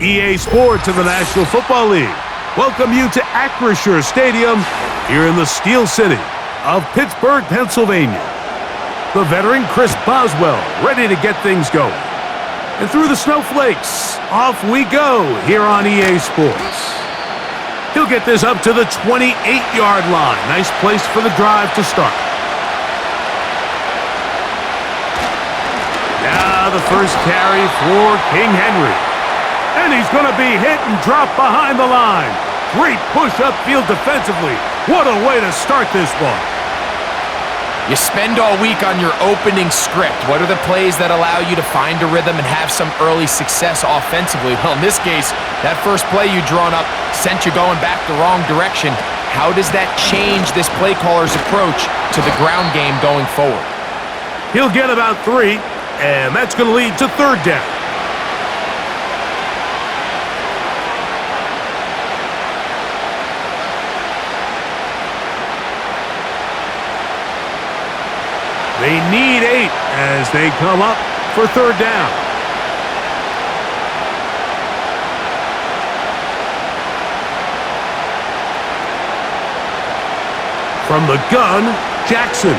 EA Sports in the National Football League welcome you to Acrisure Stadium here in the Steel City of Pittsburgh, Pennsylvania. The veteran Chris Boswell ready to get things going. And through the snowflakes, off we go here on EA Sports. He'll get this up to the 28-yard line. Nice place for the drive to start. Now the first carry for King Henry. And he's going to be hit and dropped behind the line. Great push upfield defensively. What a way to start this one. You spend all week on your opening script. What are the plays that allow you to find a rhythm and have some early success offensively? Well, in this case, that first play you drawn up sent you going back the wrong direction. How does that change this play caller's approach to the ground game going forward? He'll get about 3, and that's going to lead to third down. They need 8 as they come up for third down. From the gun, Jackson.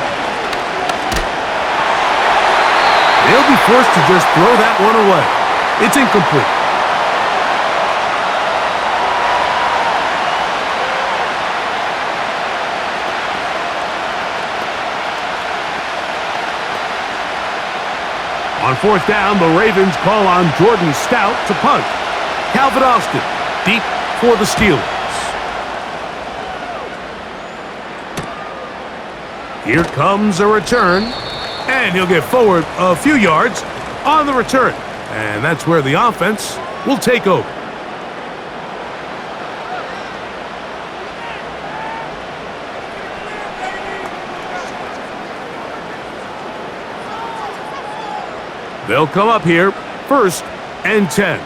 They'll be forced to just throw that one away. It's incomplete. On fourth down, the Ravens call on Jordan Stout to punt. Calvin Austin deep for the Steelers. Here comes a return, and he'll get forward a few yards on the return. And that's where the offense will take over. They'll come up here, 1st and 10.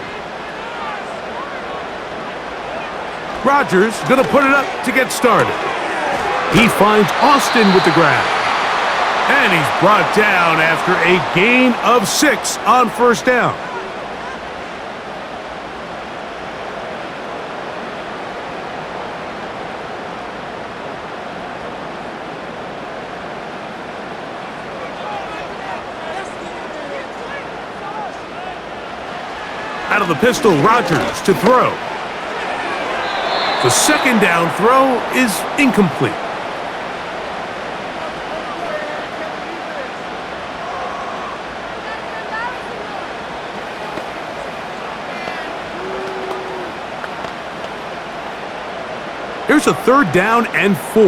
Rodgers going to put it up to get started. He finds Austin with the grab. And he's brought down after a gain of 6 on first down. Out of the pistol, Rodgers to throw. The second down throw is incomplete. Here's a third down and 4.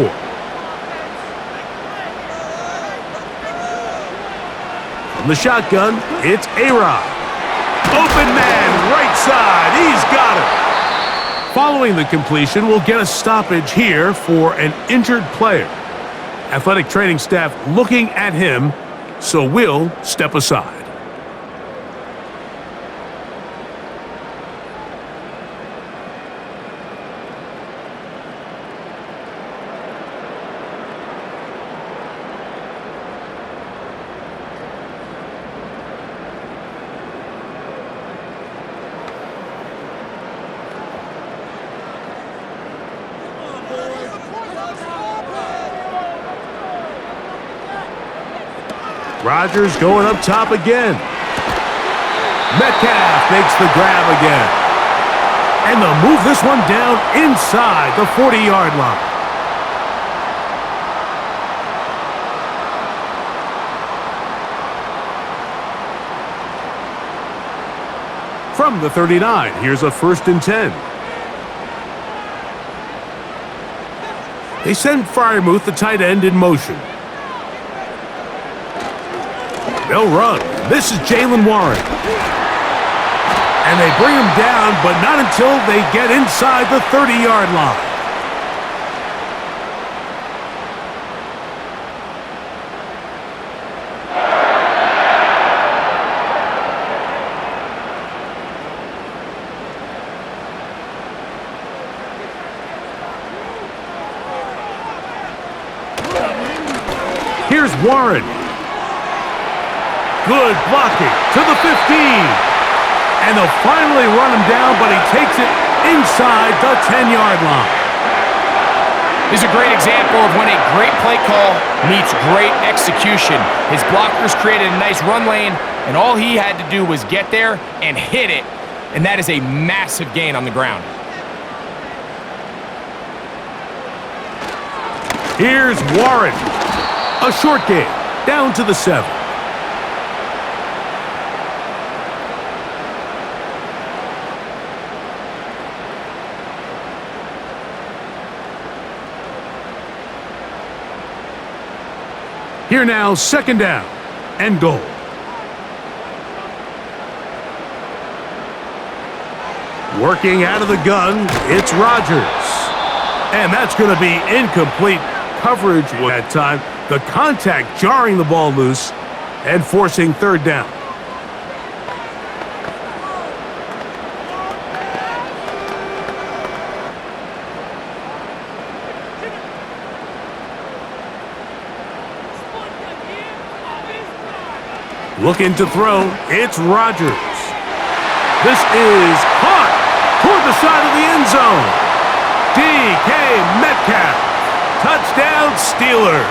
From the shotgun, it's A-Rod. Open man, right side. He's got it. Following the completion, we'll get a stoppage here for an injured player. Athletic training staff looking at him, so we'll step aside. Rodgers going up top again. Metcalf makes the grab again. And they'll move this one down inside the 40-yard line. From the 39, here's a 1st and 10. They send Freiermuth, the tight end, in motion. They'll run. This is Jaylen Warren. And they bring him down, but not until they get inside the 30-yard line. Here's Warren. Good blocking to the 15. And they'll finally run him down, but he takes it inside the 10-yard line. This is a great example of when a great play call meets great execution. His blockers created a nice run lane, and all he had to do was get there and hit it, and that is a massive gain on the ground. Here's Warren. A short gain, down to the 7. Here now, second down and goal. Working out of the gun, it's Rodgers. And that's going to be incomplete coverage at that time. The contact jarring the ball loose and forcing third down. Looking to throw, it's Rodgers. This is caught toward the side of the end zone. DK Metcalf. Touchdown, Steelers.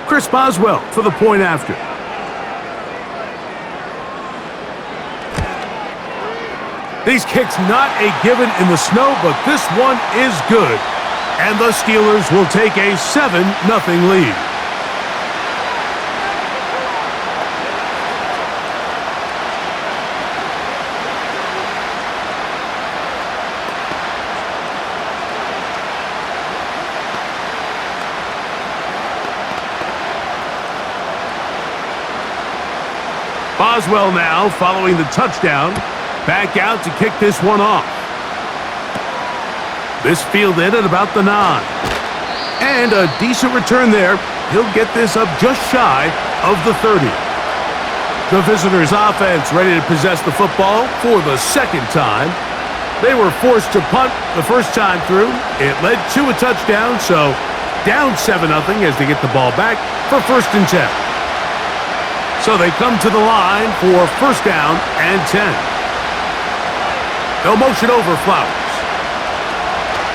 Chris Boswell for the point after. These kicks not a given in the snow, but this one is good. And the Steelers will take a 7-0 lead. Boswell now following the touchdown. Back out to kick this one off. This fielded at about the 9. And a decent return there. He'll get this up just shy of the 30. The visitors' offense ready to possess the football for the second time. They were forced to punt the first time through. It led to a touchdown, so down 7-0 as they get the ball back for 1st and 10. So they come to the line for 1st down and 10. They'll motion over Flowers.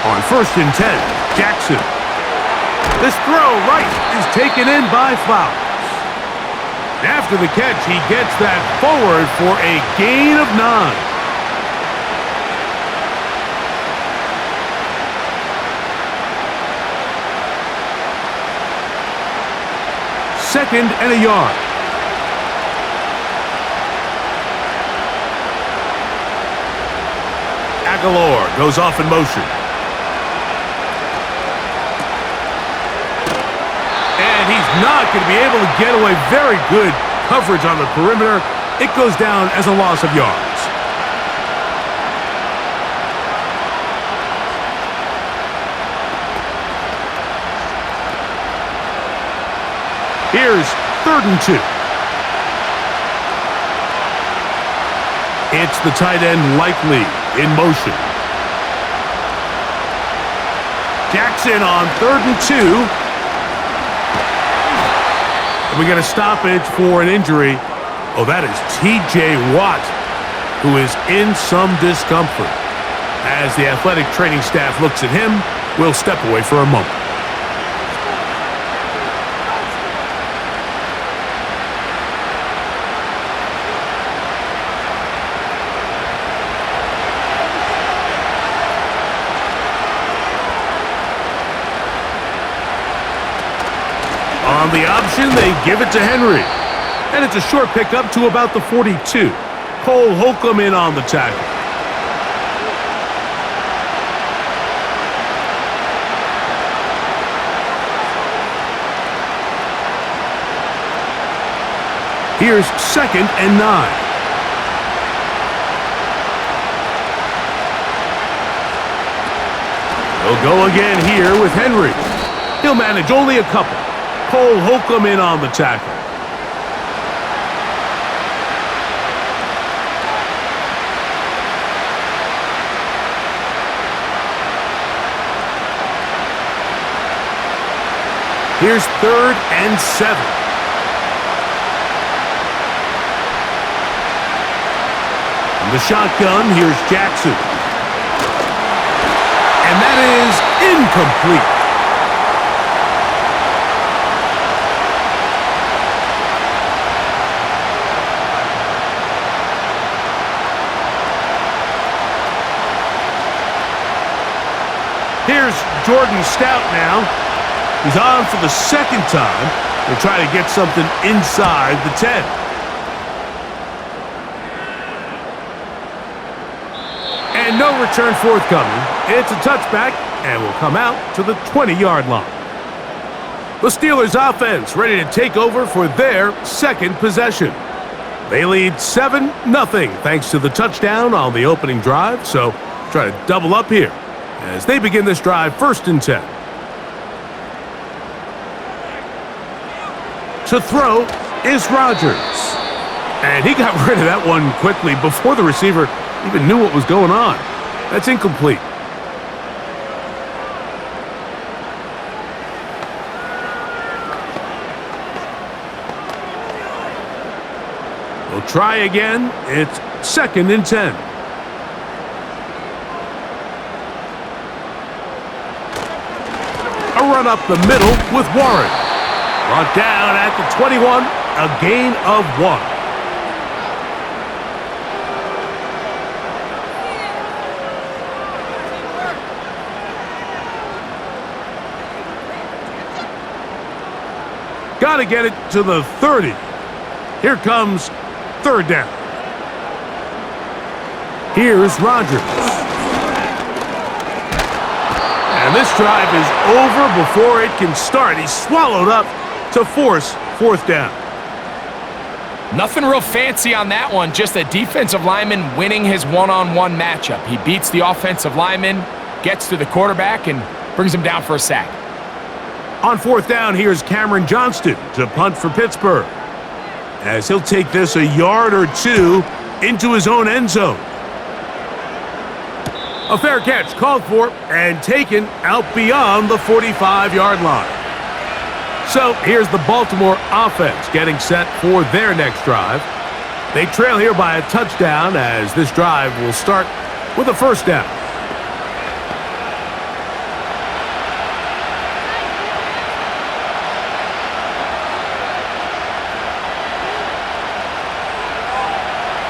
On 1st and 10, Jackson. This throw right is taken in by Flowers. After the catch, he gets that forward for a gain of 9. Second and a yard. Aguilar goes off in motion. And he's not going to be able to get away. Very good coverage on the perimeter. It goes down as a loss of yards. Here's 3rd and 2. It's the tight end Likely in motion. Jackson on 3rd and 2. And we got a stoppage for an injury. Oh, that is T.J. Watt, who is in some discomfort. As the athletic training staff looks at him, we'll step away for a moment. On the option, they give it to Henry. And it's a short pickup to about the 42. Cole Holcomb in on the tackle. Here's 2nd and 9. He'll go again here with Henry. He'll manage only a couple. Cole Holcomb in on the tackle. Here's 3rd and 7. From the shotgun, here's Jackson. And that is incomplete. Here's Jordan Stout now. He's on for the 2nd time. He'll try to get something inside the 10. And no return forthcoming. It's a touchback and will come out to the 20-yard line. The Steelers offense ready to take over for their 2nd possession. They lead 7-0 thanks to the touchdown on the opening drive, so try to double up here as they begin this drive 1st and 10. To throw is Rodgers. And he got rid of that one quickly before the receiver even knew what was going on. That's incomplete. We'll try again. It's 2nd and 10. A run up the middle with Warren. Brought down at the 21, a gain of 1. Got to get it to the 30. Here comes 3rd down. Here's Rodgers. And this drive is over before it can start. He's swallowed up to force 4th down. Nothing real fancy on that one, just a defensive lineman winning his one-on-one matchup. He beats the offensive lineman, gets to the quarterback, and brings him down for a sack. On 4th down, here's Cameron Johnston to punt for Pittsburgh, as he'll take this a yard or 2 into his own end zone. A fair catch called for and taken out beyond the 45-yard line. So here's the Baltimore offense getting set for their next drive. They trail here by a touchdown as this drive will start with a 1st down.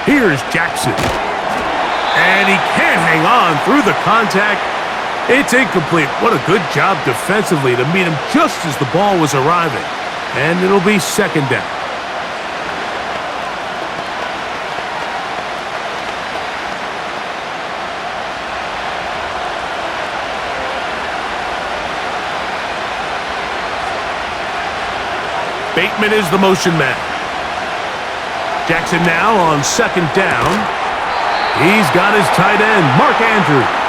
Here's Jackson. And he can't hang on through the contact. It's incomplete. What a good job defensively to meet him just as the ball was arriving. And it'll be 2nd down. Bateman is the motion man. Jackson now on 2nd down. He's got his tight end, Mark Andrews.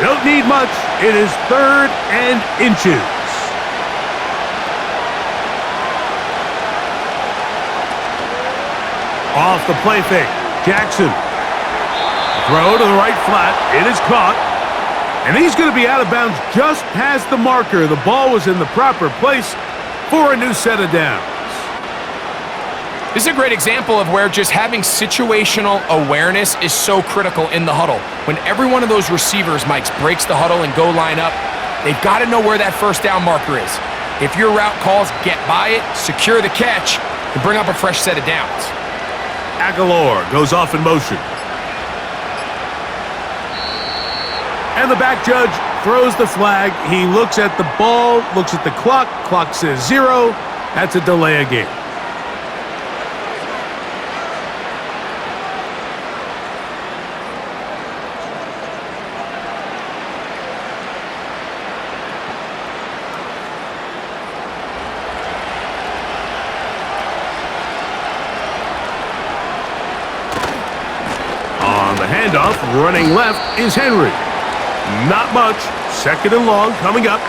Don't need much. It is 3rd and inches. Off the play fake. Jackson. Throw to the right flat. It is caught. And he's going to be out of bounds just past the marker. The ball was in the proper place for a new set of downs. This is a great example of where just having situational awareness is so critical in the huddle. When every one of those receivers, Mike, breaks the huddle and go line up, they've got to know where that 1st down marker is. If your route calls, get by it, secure the catch, and bring up a fresh set of downs. Aguilar goes off in motion. And the back judge throws the flag. He looks at the ball, looks at the clock. Clock says 0. That's a delay of game. On the handoff, running left is Henry. Not much. 2nd and long coming up.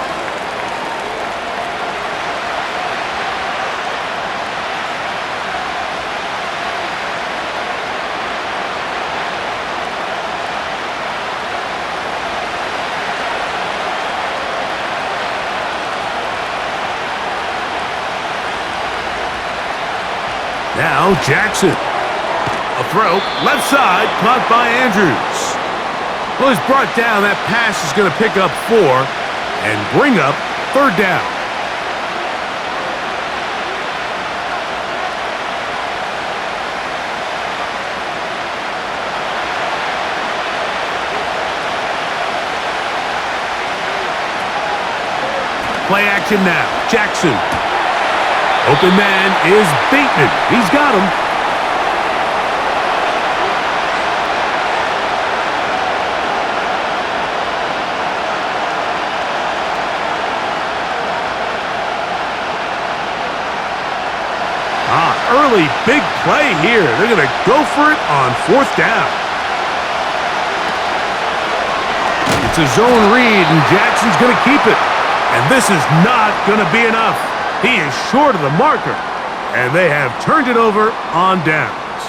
Now Jackson. A throw, left side, caught by Andrews. Well, he's brought down. That pass is going to pick up 4 and bring up 3rd down. Play action now. Jackson. Open man is Bateman. He's got him. Early big play here. They're going to go for it on 4th down. It's a zone read, and Jackson's going to keep it. And this is not going to be enough. He is short of the marker, and they have turned it over on downs.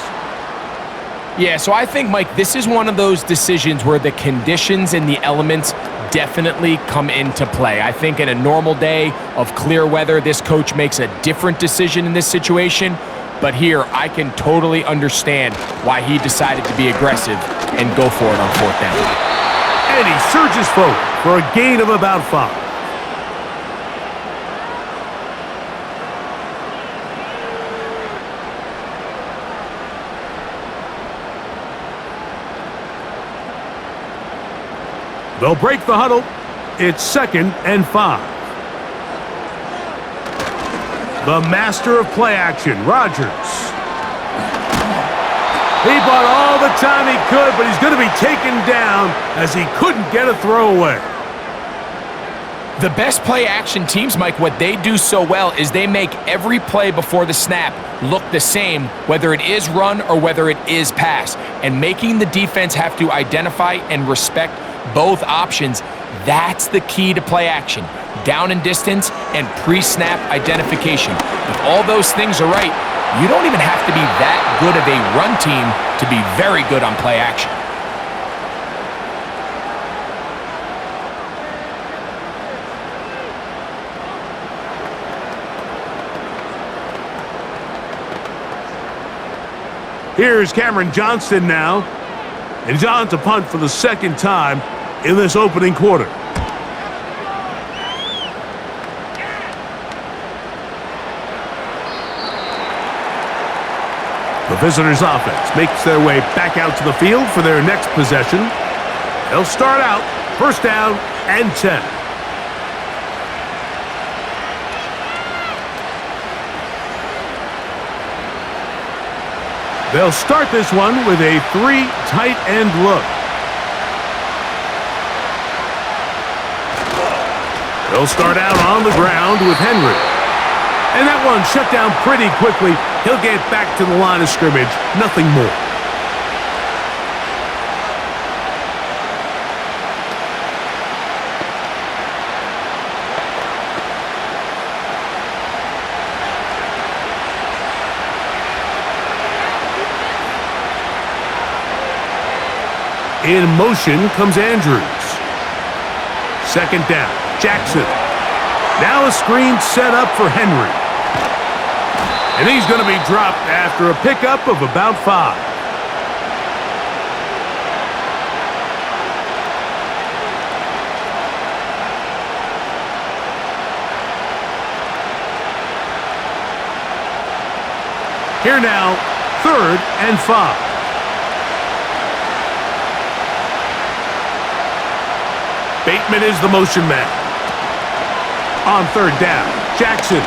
Yeah, so I think, Mike, this is one of those decisions where the conditions and the elements definitely come into play. I think in a normal day of clear weather, this coach makes a different decision in this situation. But here, I can totally understand why he decided to be aggressive and go for it on 4th down. And he surges forward for a gain of about 5. They'll break the huddle. It's 2nd and 5. The master of play action, Rodgers. He bought all the time he could, but he's going to be taken down as he couldn't get a throwaway. The best play action teams, Mike, what they do so well is they make every play before the snap look the same, whether it is run or whether it is pass. And making the defense have to identify and respect both options, that's the key to play action. Down and distance and pre-snap identification. If all those things are right, you don't even have to be that good of a run team to be very good on play action. Here's Cameron Johnston now. And he's on to punt for the 2nd time in this opening quarter. The visitors' offense makes their way back out to the field for their next possession. They'll start out 1st down and 10. They'll start this one with a 3 tight end look. They'll start out on the ground with Henry. And that one shut down pretty quickly. He'll get back to the line of scrimmage, nothing more. In motion comes Andrews. 2nd down, Jackson. Now a screen set up for Henry. And he's going to be dropped after a pickup of about 5. Here now, 3rd and 5. Bateman is the motion man. On 3rd down, Jackson.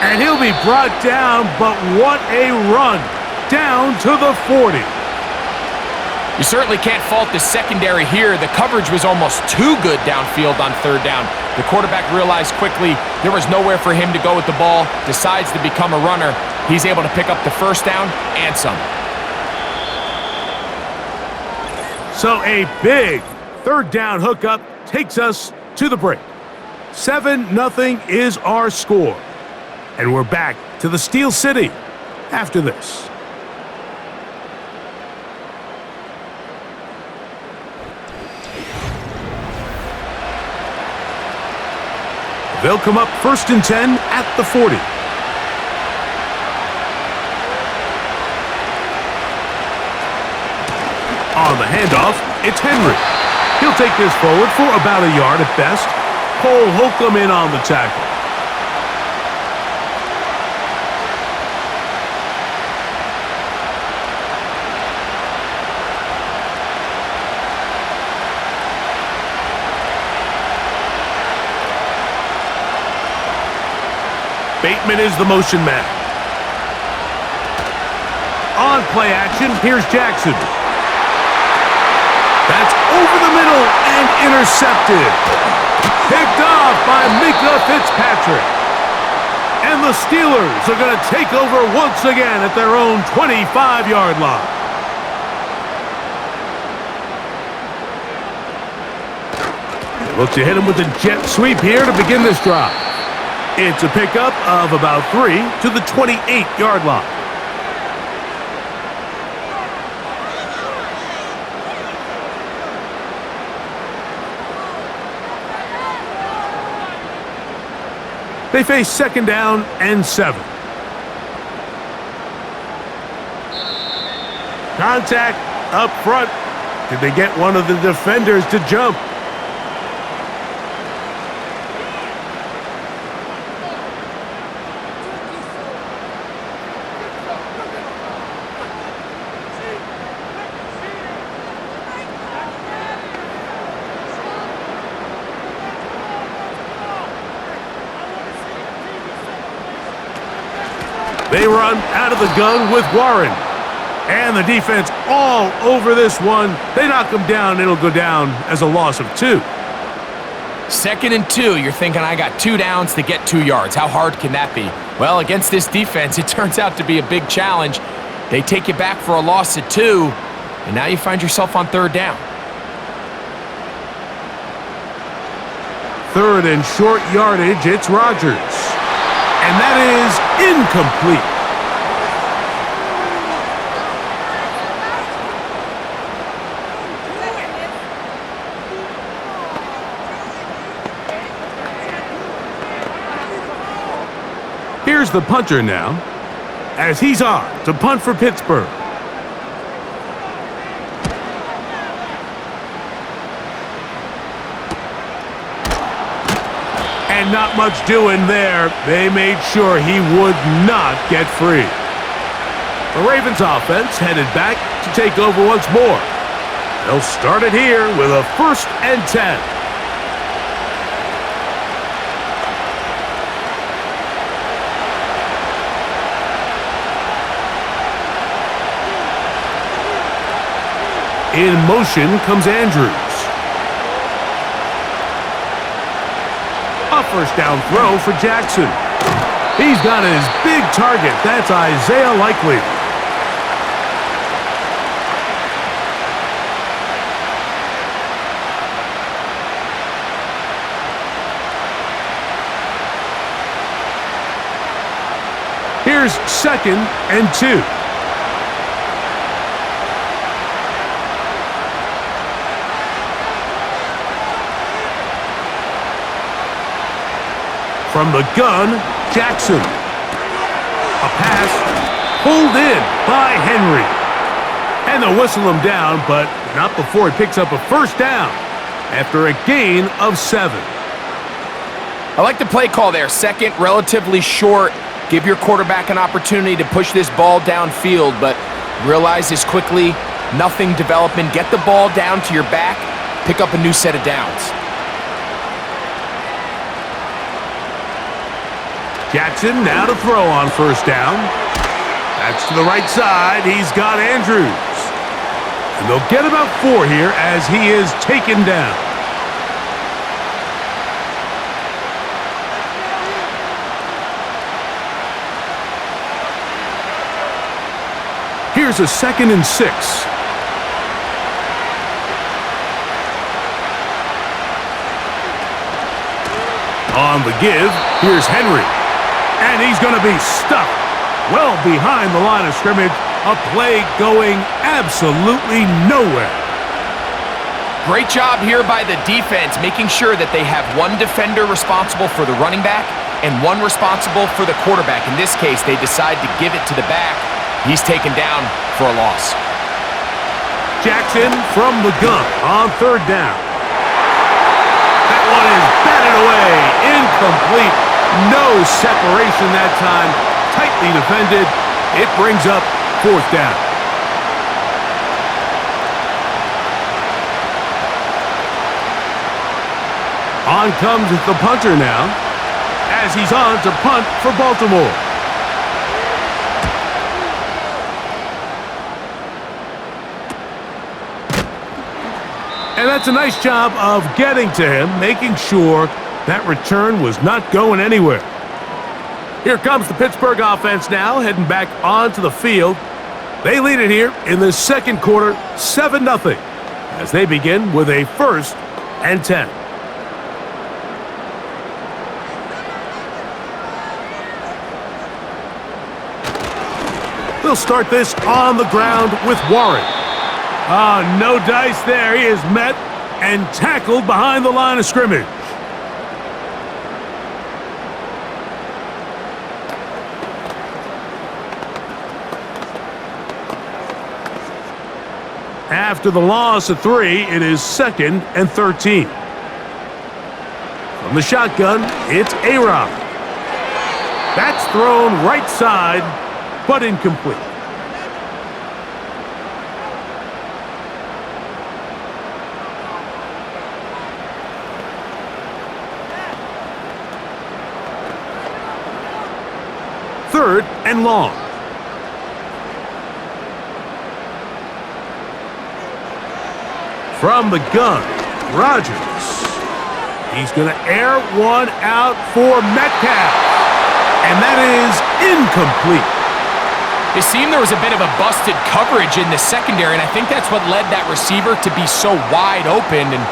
And he'll be brought down, but what a run. Down to the 40. You certainly can't fault the secondary here. The coverage was almost too good downfield on 3rd down. The quarterback realized quickly there was nowhere for him to go with the ball, decides to become a runner. He's able to pick up the 1st down and some. So a big 3rd down hookup takes us to the break. 7-0 is our score. And we're back to the Steel City after this. They'll come up 1st and 10 at the 40. On the handoff, it's Henry. He'll take this forward for about a yard at best. Cole Holcomb in on the tackle. Bateman is the motion man. On play action, here's Jackson. That's over the middle and intercepted. Picked off by Mika Fitzpatrick. And the Steelers are going to take over once again at their own 25-yard line. Look to hit him with a jet sweep here to begin this drive. It's a pickup of about 3 to the 28-yard line. They face 2nd down and 7. Contact up front. Did they get one of the defenders to jump? They run out of the gun with Warren. And the defense all over this one. They knock him down. It'll go down as a loss of 2. 2nd and 2. You're thinking, I got 2 downs to get 2 yards. How hard can that be? Well, against this defense, it turns out to be a big challenge. They take you back for a loss of 2, and now you find yourself on 3rd down. 3rd and short yardage, it's Rodgers. And that is incomplete. Here's the punter now, as he's on to punt for Pittsburgh. And not much doing there. They made sure he would not get free. The Ravens offense headed back to take over once more. They'll start it here with a 1st and 10. In motion comes Andrews. A 1st down throw for Jackson. He's got his big target. That's Isaiah Likely. Here's 2nd and 2. From the gun, Jackson. A pass pulled in by Henry. And they'll whistle him down, but not before he picks up a 1st down after a gain of 7. I like the play call there. 2nd, relatively short. Give your quarterback an opportunity to push this ball downfield, but realize this quickly, nothing developing. Get the ball down to your back, pick up a new set of downs. Jackson now to throw on 1st down. That's to the right side. He's got Andrews. And they'll get about 4 here as he is taken down. Here's a 2nd and 6. On the give, here's Henry. And he's going to be stuck well behind the line of scrimmage. A play going absolutely nowhere. Great job here by the defense, making sure that they have one defender responsible for the running back and one responsible for the quarterback. In this case, they decide to give it to the back. He's taken down for a loss. Jackson from the gun on third down. That one is batted away. Incomplete. No separation that time. Tightly defended. It brings up fourth down. On comes the punter now, as he's on to punt for Baltimore. And that's a nice job of getting to him, making sure that return was not going anywhere. Here comes the Pittsburgh offense now, heading back onto the field. They lead it here in the second quarter, 7-0, as they begin with a 1st and 10. They'll start this on the ground with Warren. No dice there. He is met and tackled behind the line of scrimmage. After the loss of 3, it is 2nd and 13. From the shotgun, it's AARON. That's thrown right side, but incomplete. Third and long. From the gun, Rodgers. He's going to air one out for Metcalf. And that is incomplete. It seemed there was a bit of a busted coverage in the secondary, and I think that's what led that receiver to be so wide open. And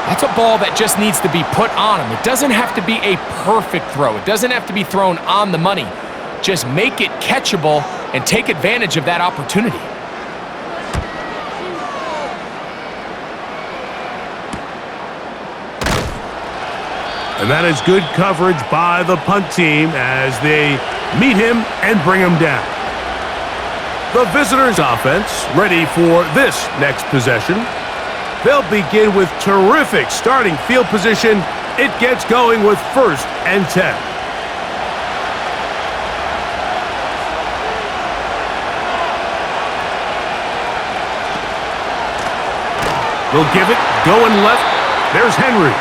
that's a ball that just needs to be put on him. It doesn't have to be a perfect throw. It doesn't have to be thrown on the money. Just make it catchable and take advantage of that opportunity. And that is good coverage by the punt team as they meet him and bring him down. The visitors' offense ready for this next possession. They'll begin with terrific starting field position. It gets going with 1st and 10. They'll give it going left. There's Henry.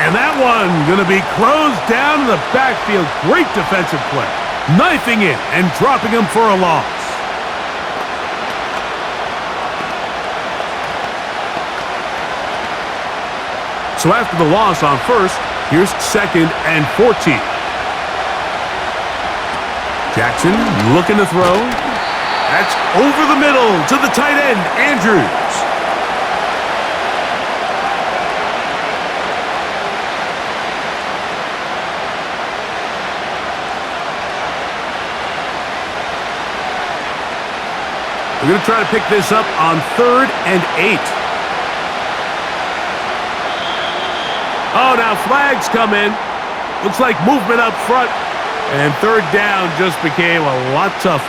And that one going to be closed down in the backfield. Great defensive play. Knifing in and dropping him for a loss. So after the loss on 1st, here's 2nd and 14. Jackson looking to throw. That's over the middle to the tight end, Andrews. We're going to try to pick this up on 3rd and 8. Oh, now flags come in. Looks like movement up front. And 3rd down just became a lot tougher.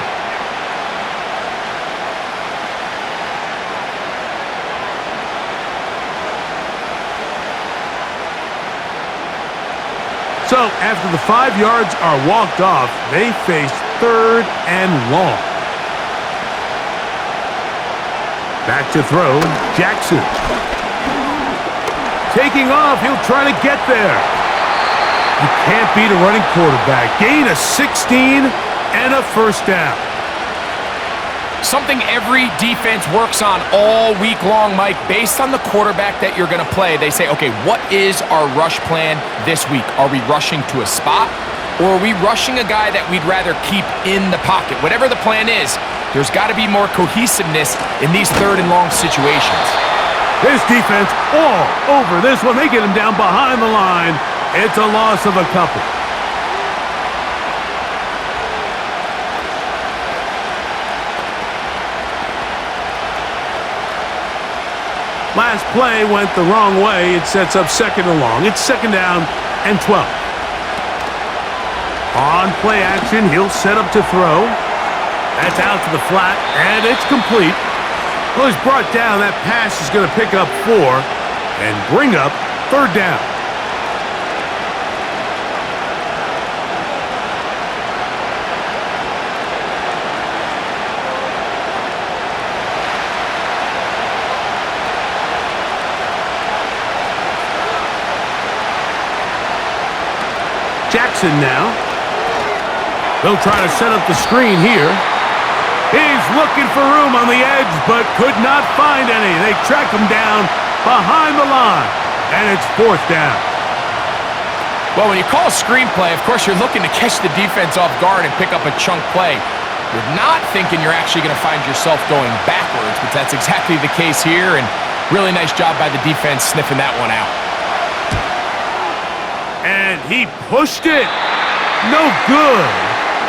So after the 5 yards are walked off, they face 3rd and long. Back to throw, Jackson. Taking off, he'll try to get there. You can't beat a running quarterback. Gain of 16 and a 1st down. Something every defense works on all week long, Mike. Based on the quarterback that you're going to play, they say, okay, what is our rush plan this week? Are we rushing to a spot, or are we rushing a guy that we'd rather keep in the pocket? Whatever the plan is, there's got to be more cohesiveness in these 3rd and long situations. This defense all over this one. They get him down behind the line. It's a loss of a couple. Last play went the wrong way. It sets up second and long. It's second down and 12. On play action, he'll set up to throw. That's out to the flat, and it's complete. Well, he's brought down. That pass is going to pick up 4 and bring up third down. Jackson now. They'll try to set up the screen here. He's looking for room on the edge, but could not find any. They track him down behind the line, and it's fourth down. Well, when you call a screenplay, of course, you're looking to catch the defense off guard and pick up a chunk play. You're not thinking you're actually going to find yourself going backwards, but that's exactly the case here, and really nice job by the defense sniffing that one out. And he pushed it. No good.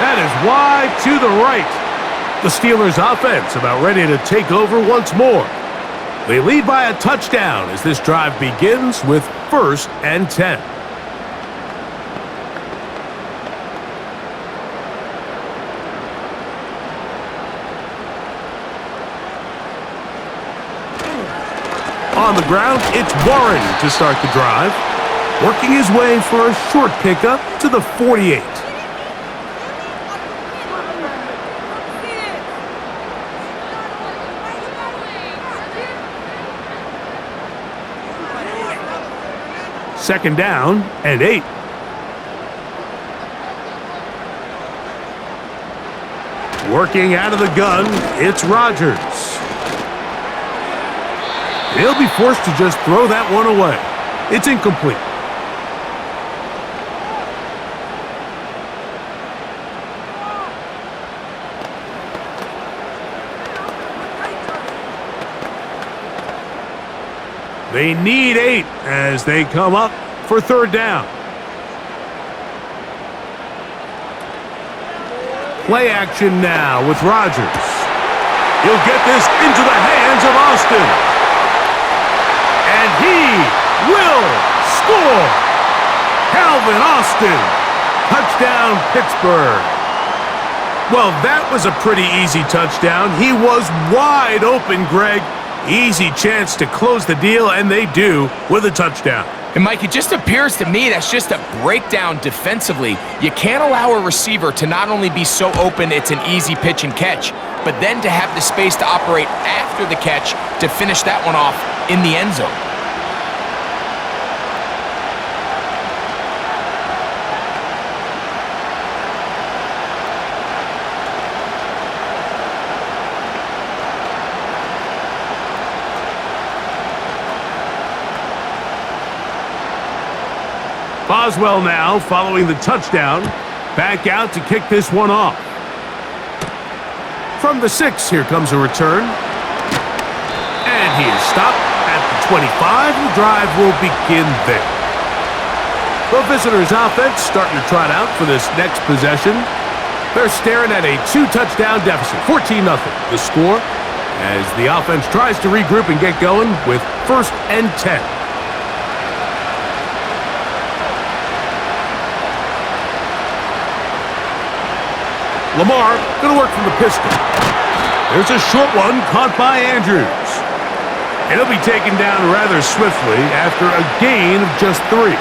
That is wide to the right. The Steelers' offense about ready to take over once more. They lead by a touchdown as this drive begins with 1st and 10. On the ground, it's Warren to start the drive, working his way for a short pickup to the 48. Second down and 8. Working out of the gun, it's Rodgers. He'll be forced to just throw that one away. It's incomplete. They need 8 as they come up for third down. Play action now with Rodgers. He'll get this into the hands of Austin. And he will score. Calvin Austin. Touchdown, Pittsburgh. Well, that was a pretty easy touchdown. He was wide open, Greg. Easy chance to close the deal, and they do with a touchdown. And Mike, it just appears to me that's just a breakdown defensively. You can't allow a receiver to not only be so open it's an easy pitch and catch, but then to have the space to operate after the catch to finish that one off in the end zone. Boswell now following the touchdown. Back out to kick this one off. From the 6, here comes a return. And he is stopped at the 25. The drive will begin there. The visitors' offense starting to trot out for this next possession. They're staring at a 2-touchdown deficit, 14-0. The score as the offense tries to regroup and get going with 1st and 10. Lamar going to work from the pistol. There's a short one caught by Andrews. And he'll be taken down rather swiftly after a gain of just 3.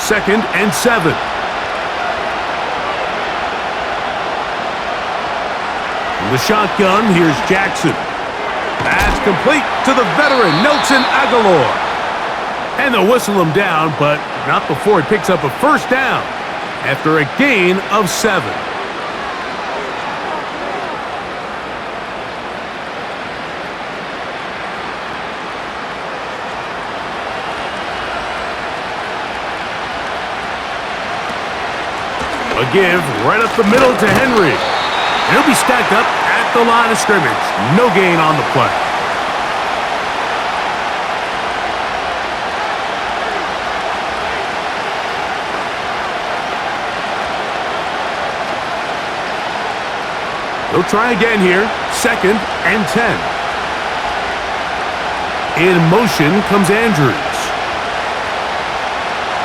Second and 7. From the shotgun, here's Jackson. That's complete to the veteran, Nelson Aguilar. And they'll whistle him down, but not before he picks up a first down after a gain of 7. A give right up the middle to Henry. He'll be stacked up at the line of scrimmage. No gain on the play. He'll try again here. 2nd and 10. In motion comes Andrews.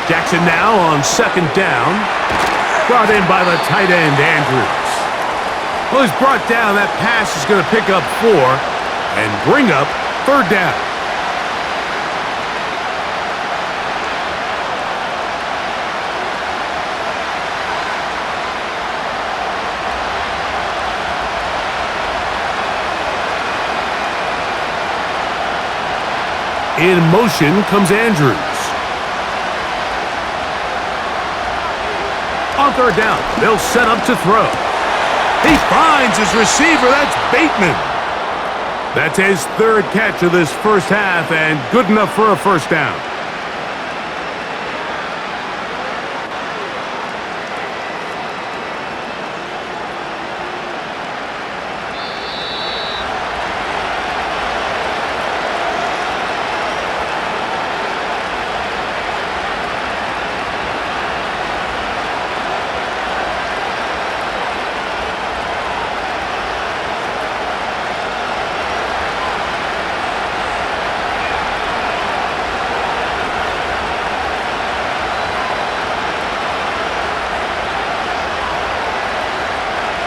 Jackson now on 2nd down. Brought in by the tight end, Andrews. Well, he's brought down. That pass is going to pick up 4 and bring up 3rd down. In motion comes Andrews. On 3rd down, they'll set up to throw. He finds his receiver. That's Bateman. That's his 3rd catch of this first half and good enough for a 1st down.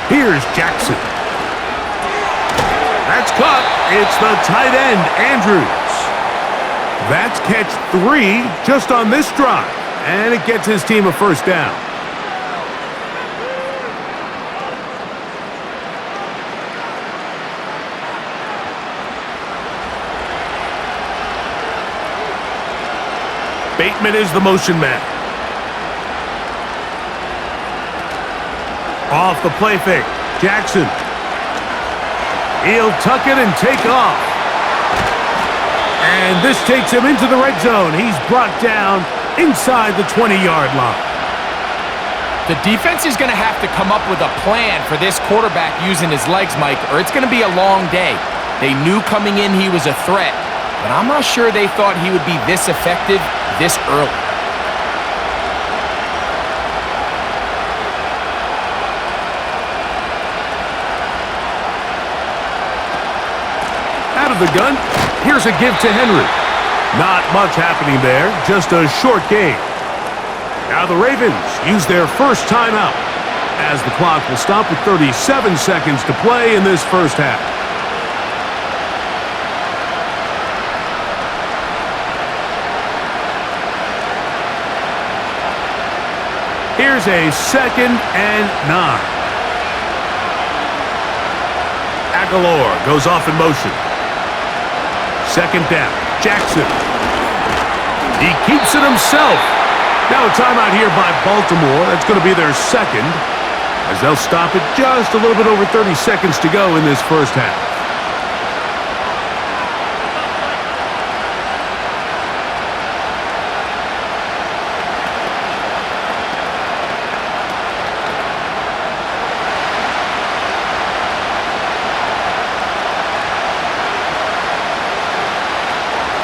Here's Jackson. That's caught. It's the tight end, Andrews. That's catch 3 just on this drive, and it gets his team a 1st down. Bateman is the motion man. Off the play fake, Jackson. He'll tuck it and take off. And this takes him into the red zone. He's brought down inside the 20-yard line. The defense is going to have to come up with a plan for this quarterback using his legs, Mike, or it's going to be a long day. They knew coming in he was a threat, but I'm not sure they thought he would be this effective this early. Out of the gun, here's a give to Henry. Not much happening there, just a short game. Now the Ravens use their first timeout as the clock will stop with 37 seconds to play in this first half. Here's a 2nd and 9. Aguilar goes off in motion. 2nd down, Jackson. He keeps it himself. Now a timeout here by Baltimore. That's going to be their 2nd, as they'll stop it just a little bit over 30 seconds to go in this first half.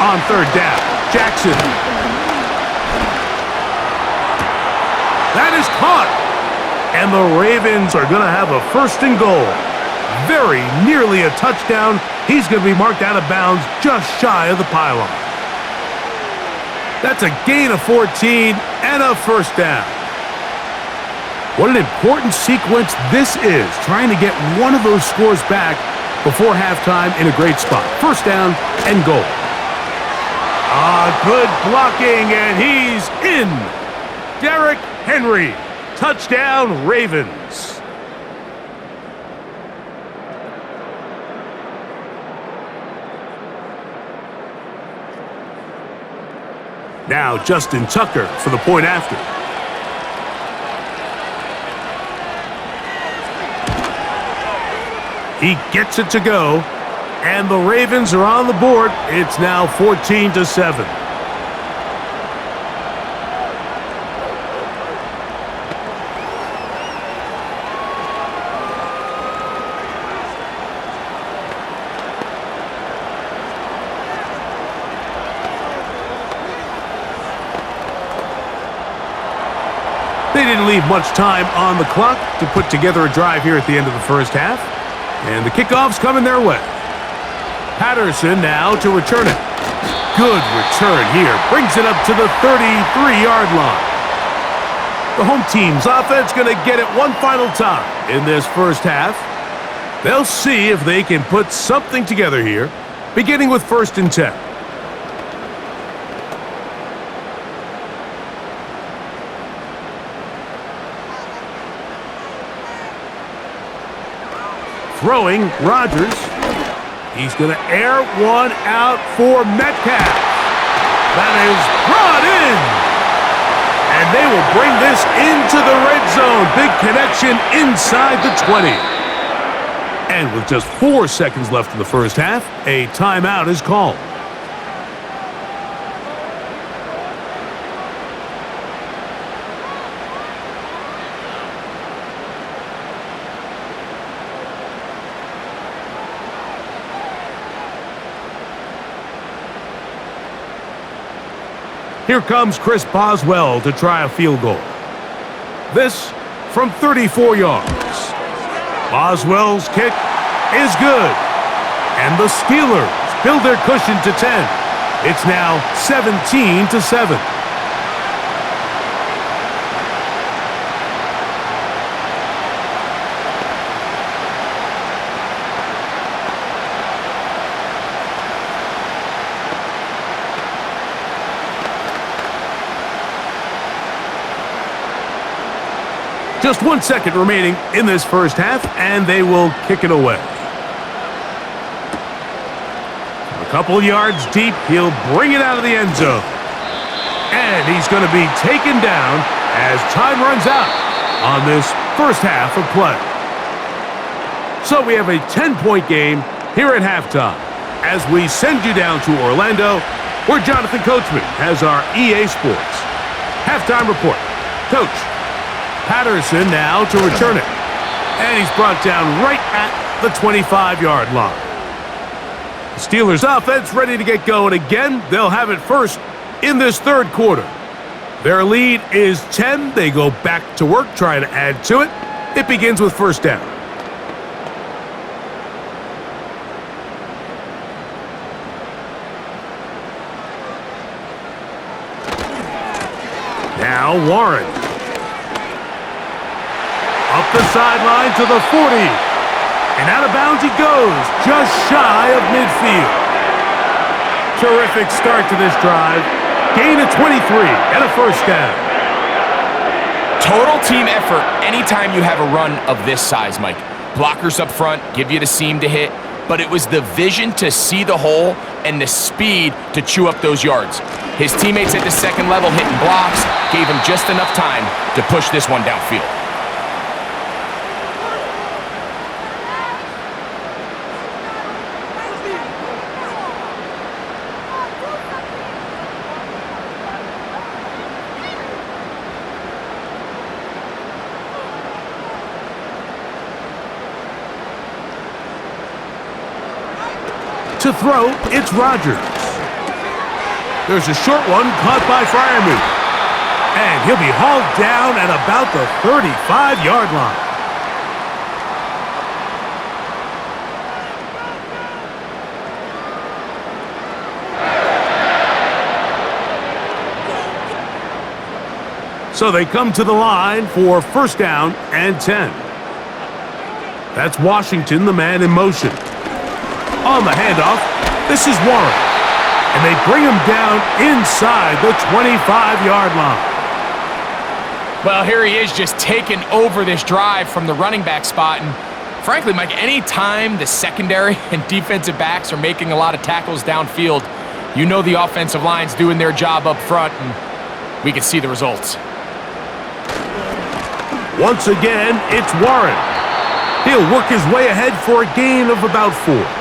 On 3rd down, Jackson. That is caught. And the Ravens are going to have a 1st and goal. Very nearly a touchdown. He's going to be marked out of bounds just shy of the pylon. That's a gain of 14 and a 1st down. What an important sequence this is, trying to get one of those scores back before halftime in a great spot. 1st down and goal. Good blocking, and he's in. Derrick Henry. Touchdown, Ravens. Now Justin Tucker for the point after. He gets it to go, and the Ravens are on the board. It's now 14-7. They didn't leave much time on the clock to put together a drive here at the end of the first half. And the kickoff's coming their way. Patterson now to return it. Good return here. Brings it up to the 33-yard line. The home team's offense going to get it one final time in this first half. They'll see if they can put something together here, beginning with 1st and 10. Throwing, Rodgers. He's going to air one out for Metcalf. That is brought in. And they will bring this into the red zone. Big connection inside the 20. And with just 4 seconds left in the first half, a timeout is called. Here comes Chris Boswell to try a field goal. This from 34 yards. Boswell's kick is good. And the Steelers build their cushion to 10. It's now 17-7. Just 1 second remaining in this first half, and they will kick it away. A couple yards deep, he'll bring it out of the end zone. And he's going to be taken down as time runs out on this first half of play. So we have a 10-point game here at halftime as we send you down to Orlando, where Jonathan Coachman has our EA Sports halftime report. Coach. Patterson now to return it. And he's brought down right at the 25-yard line. The Steelers offense ready to get going again. They'll have it first in this third quarter. Their lead is 10. They go back to work trying to add to it. It begins with first down. Now Warren. Up the sideline to the 40. And out of bounds he goes, just shy of midfield. Terrific start to this drive. Gain of 23 and a first down. Total team effort anytime you have a run of this size, Mike. Blockers up front give you the seam to hit, but it was the vision to see the hole and the speed to chew up those yards. His teammates at the second level hitting blocks gave him just enough time to push this one downfield. To throw, it's Rodgers. There's a short one caught by Freiermuth. And he'll be hauled down at about the 35-yard line. So they come to the line for first down and 10. That's Washington, the man in motion. On the handoff, this is Warren. And they bring him down inside the 25-yard line. Well, here he is just taking over this drive from the running back spot. And frankly, Mike, any time the secondary and defensive backs are making a lot of tackles downfield, you know the offensive line's doing their job up front, and we can see the results. Once again, it's Warren. He'll work his way ahead for a gain of about 4.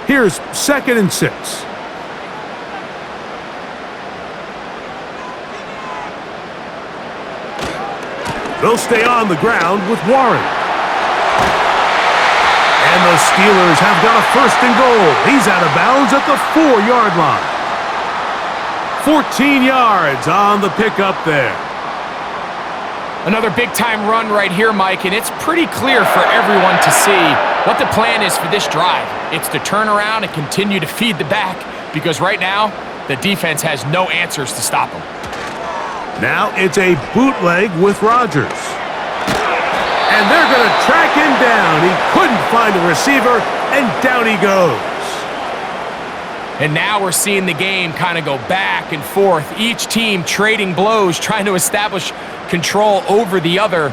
Here's 2nd and 6. They'll stay on the ground with Warren. And the Steelers have got a first and goal. He's out of bounds at the 4-yard line. 14 yards on the pickup there. Another big-time run right here, Mike, and it's pretty clear for everyone to see what the plan is for this drive. It's to turn around and continue to feed the back because right now, the defense has no answers to stop him. Now it's a bootleg with Rodgers. And they're going to track him down. He couldn't find a receiver, and down he goes. And now we're seeing the game kind of go back and forth. Each team trading blows, trying to establish control over the other.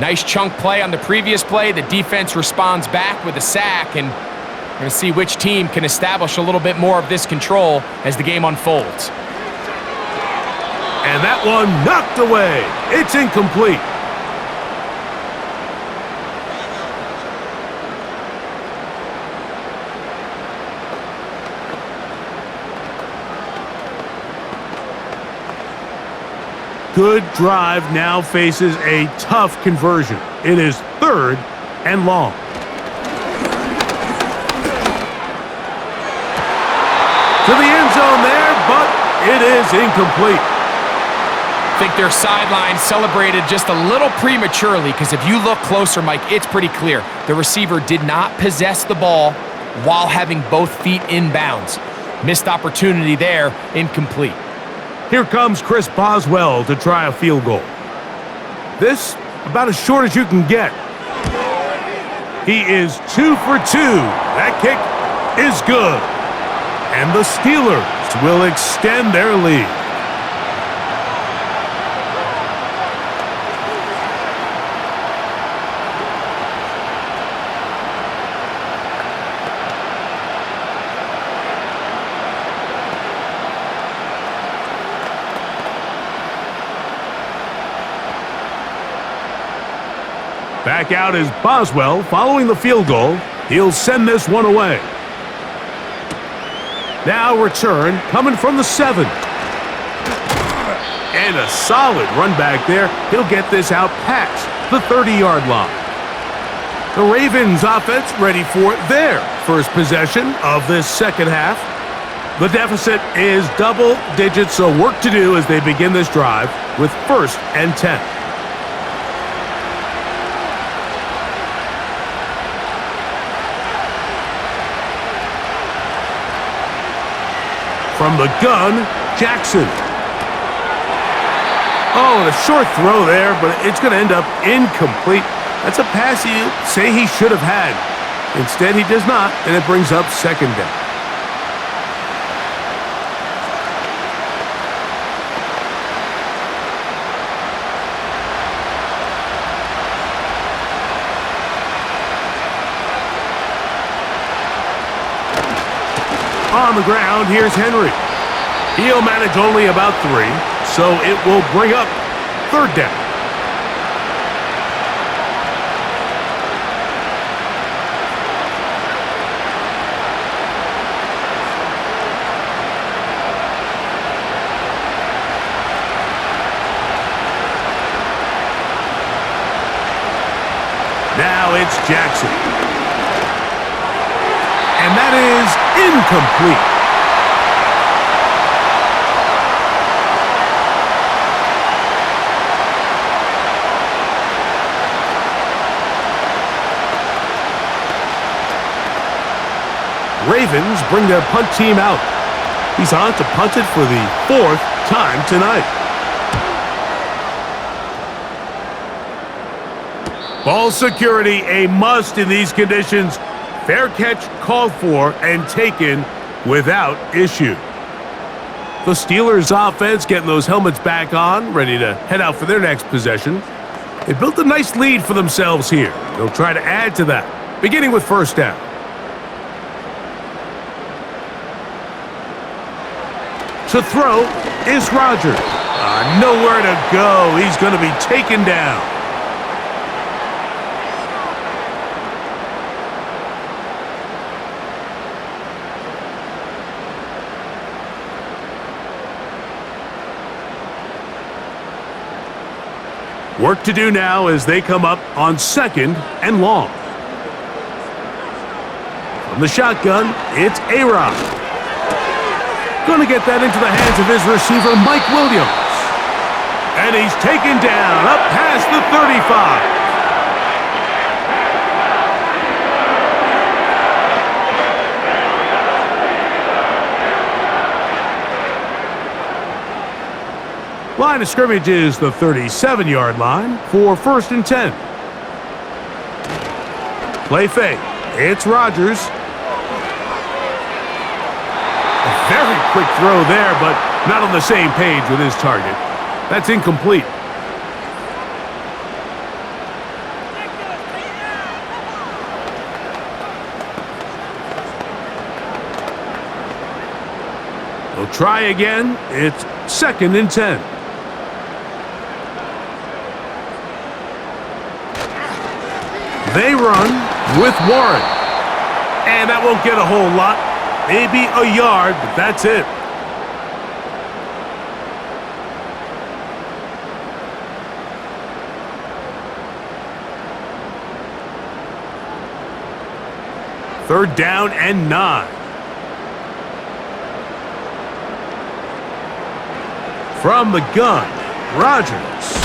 Nice chunk play on the previous play. The defense responds back with a sack, and we're going to see which team can establish a little bit more of this control as the game unfolds. And that one knocked away. It's incomplete. Good drive now faces a tough conversion. It is 3rd and long. To the end zone there, but it is incomplete. I think their sideline celebrated just a little prematurely because if you look closer, Mike, it's pretty clear. The receiver did not possess the ball while having both feet in bounds. Missed opportunity there, incomplete. Here comes Chris Boswell to try a field goal. This about as short as you can get. He is 2 for 2. That kick is good. And the Steelers will extend their lead. Back out is Boswell following the field goal. He'll send this one away. Now return coming from the 7. And a solid run back there. He'll get this out past the 30-yard line. The Ravens offense ready for their first possession of this second half. The deficit is double digits, so work to do as they begin this drive with 1st and 10. From the gun, Jackson. Oh, and a short throw there, but it's going to end up incomplete. That's a pass you say he should have had. Instead, he does not, and it brings up 2nd down. On the ground, here's Henry. He'll manage only about 3, so it will bring up 3rd down. Now it's Jackson. And that is incomplete. Ravens bring their punt team out. He's on to punt it for the 4th time tonight. Ball security, a must in these conditions. Fair catch called for and taken without issue. The Steelers offense getting those helmets back on, ready to head out for their next possession. They built a nice lead for themselves here. They'll try to add to that, beginning with 1st down. To throw is Rodgers. Nowhere to go. He's going to be taken down. Work to do now as they come up on 2nd and long. In the shotgun, it's A-Rod. Going to get that into the hands of his receiver, Mike Williams. And he's taken down up past the 35. Line of scrimmage is the 37-yard line for 1st and 10. Play fake. It's Rodgers. A very quick throw there, but not on the same page with his target. That's incomplete. They'll try again. It's 2nd and 10. They run with Warren. And that won't get a whole lot. Maybe a yard, but that's it. Third down and 9. From the gun, Rodgers.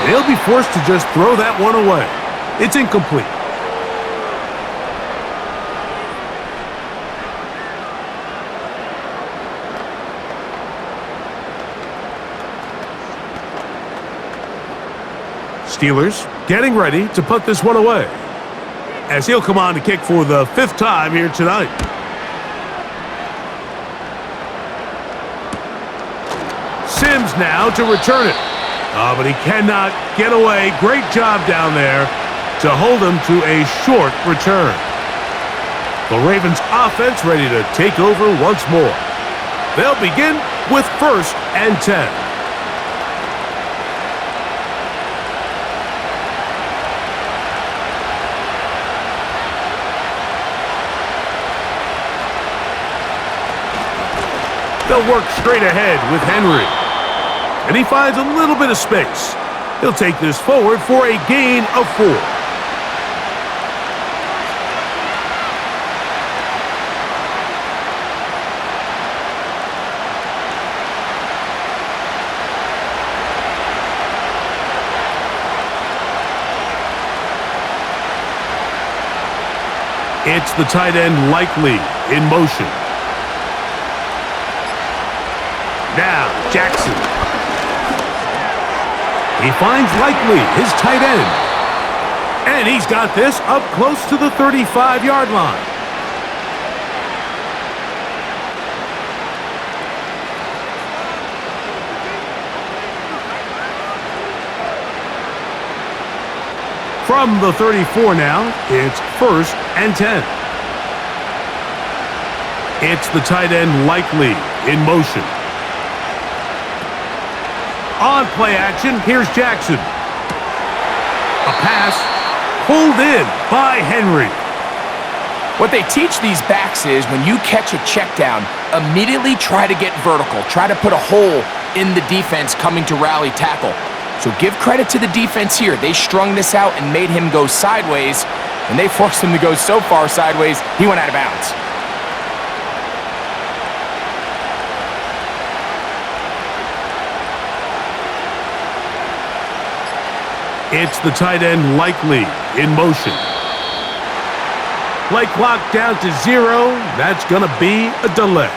He'll be forced to just throw that one away. It's incomplete. Steelers getting ready to put this one away, as he'll come on to kick for the 5th time here tonight. Sims now to return it. But he cannot get away. Great job down there to hold him to a short return. The Ravens offense ready to take over once more. They'll begin with 1st and 10. They'll work straight ahead with Henry. And he finds a little bit of space. He'll take this forward for a gain of 4. It's the tight end Likely in motion. Now, Jackson. He finds Likely, his tight end. And he's got this up close to the 35-yard line. From the 34 now, it's 1st and 10. It's the tight end Likely in motion. On play action, here's Jackson. A pass pulled in by Henry. What they teach these backs is when you catch a check down, immediately try to get vertical. Try to put a hole in the defense coming to rally tackle. So give credit to the defense here. They strung this out and made him go sideways, and they forced him to go so far sideways, he went out of bounds. It's the tight end Likely in motion. Play clock down to 0. That's going to be a delay.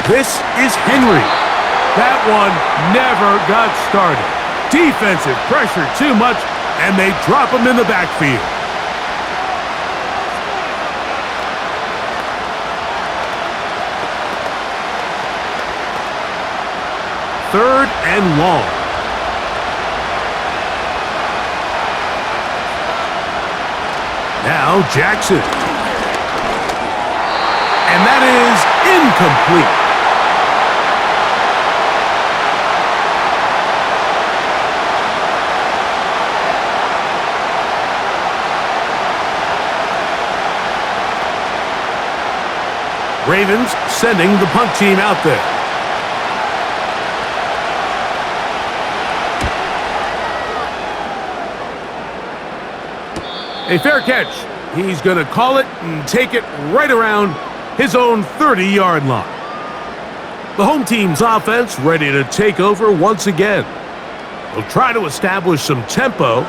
This is Henry. That one never got started. Defensive pressure too much, and they drop him in the backfield. Third and long. Now Jackson. And that is incomplete. Ravens sending the punt team out there. A fair catch. He's going to call it and take it right around his own 30-yard line. The home team's offense ready to take over once again. They'll try to establish some tempo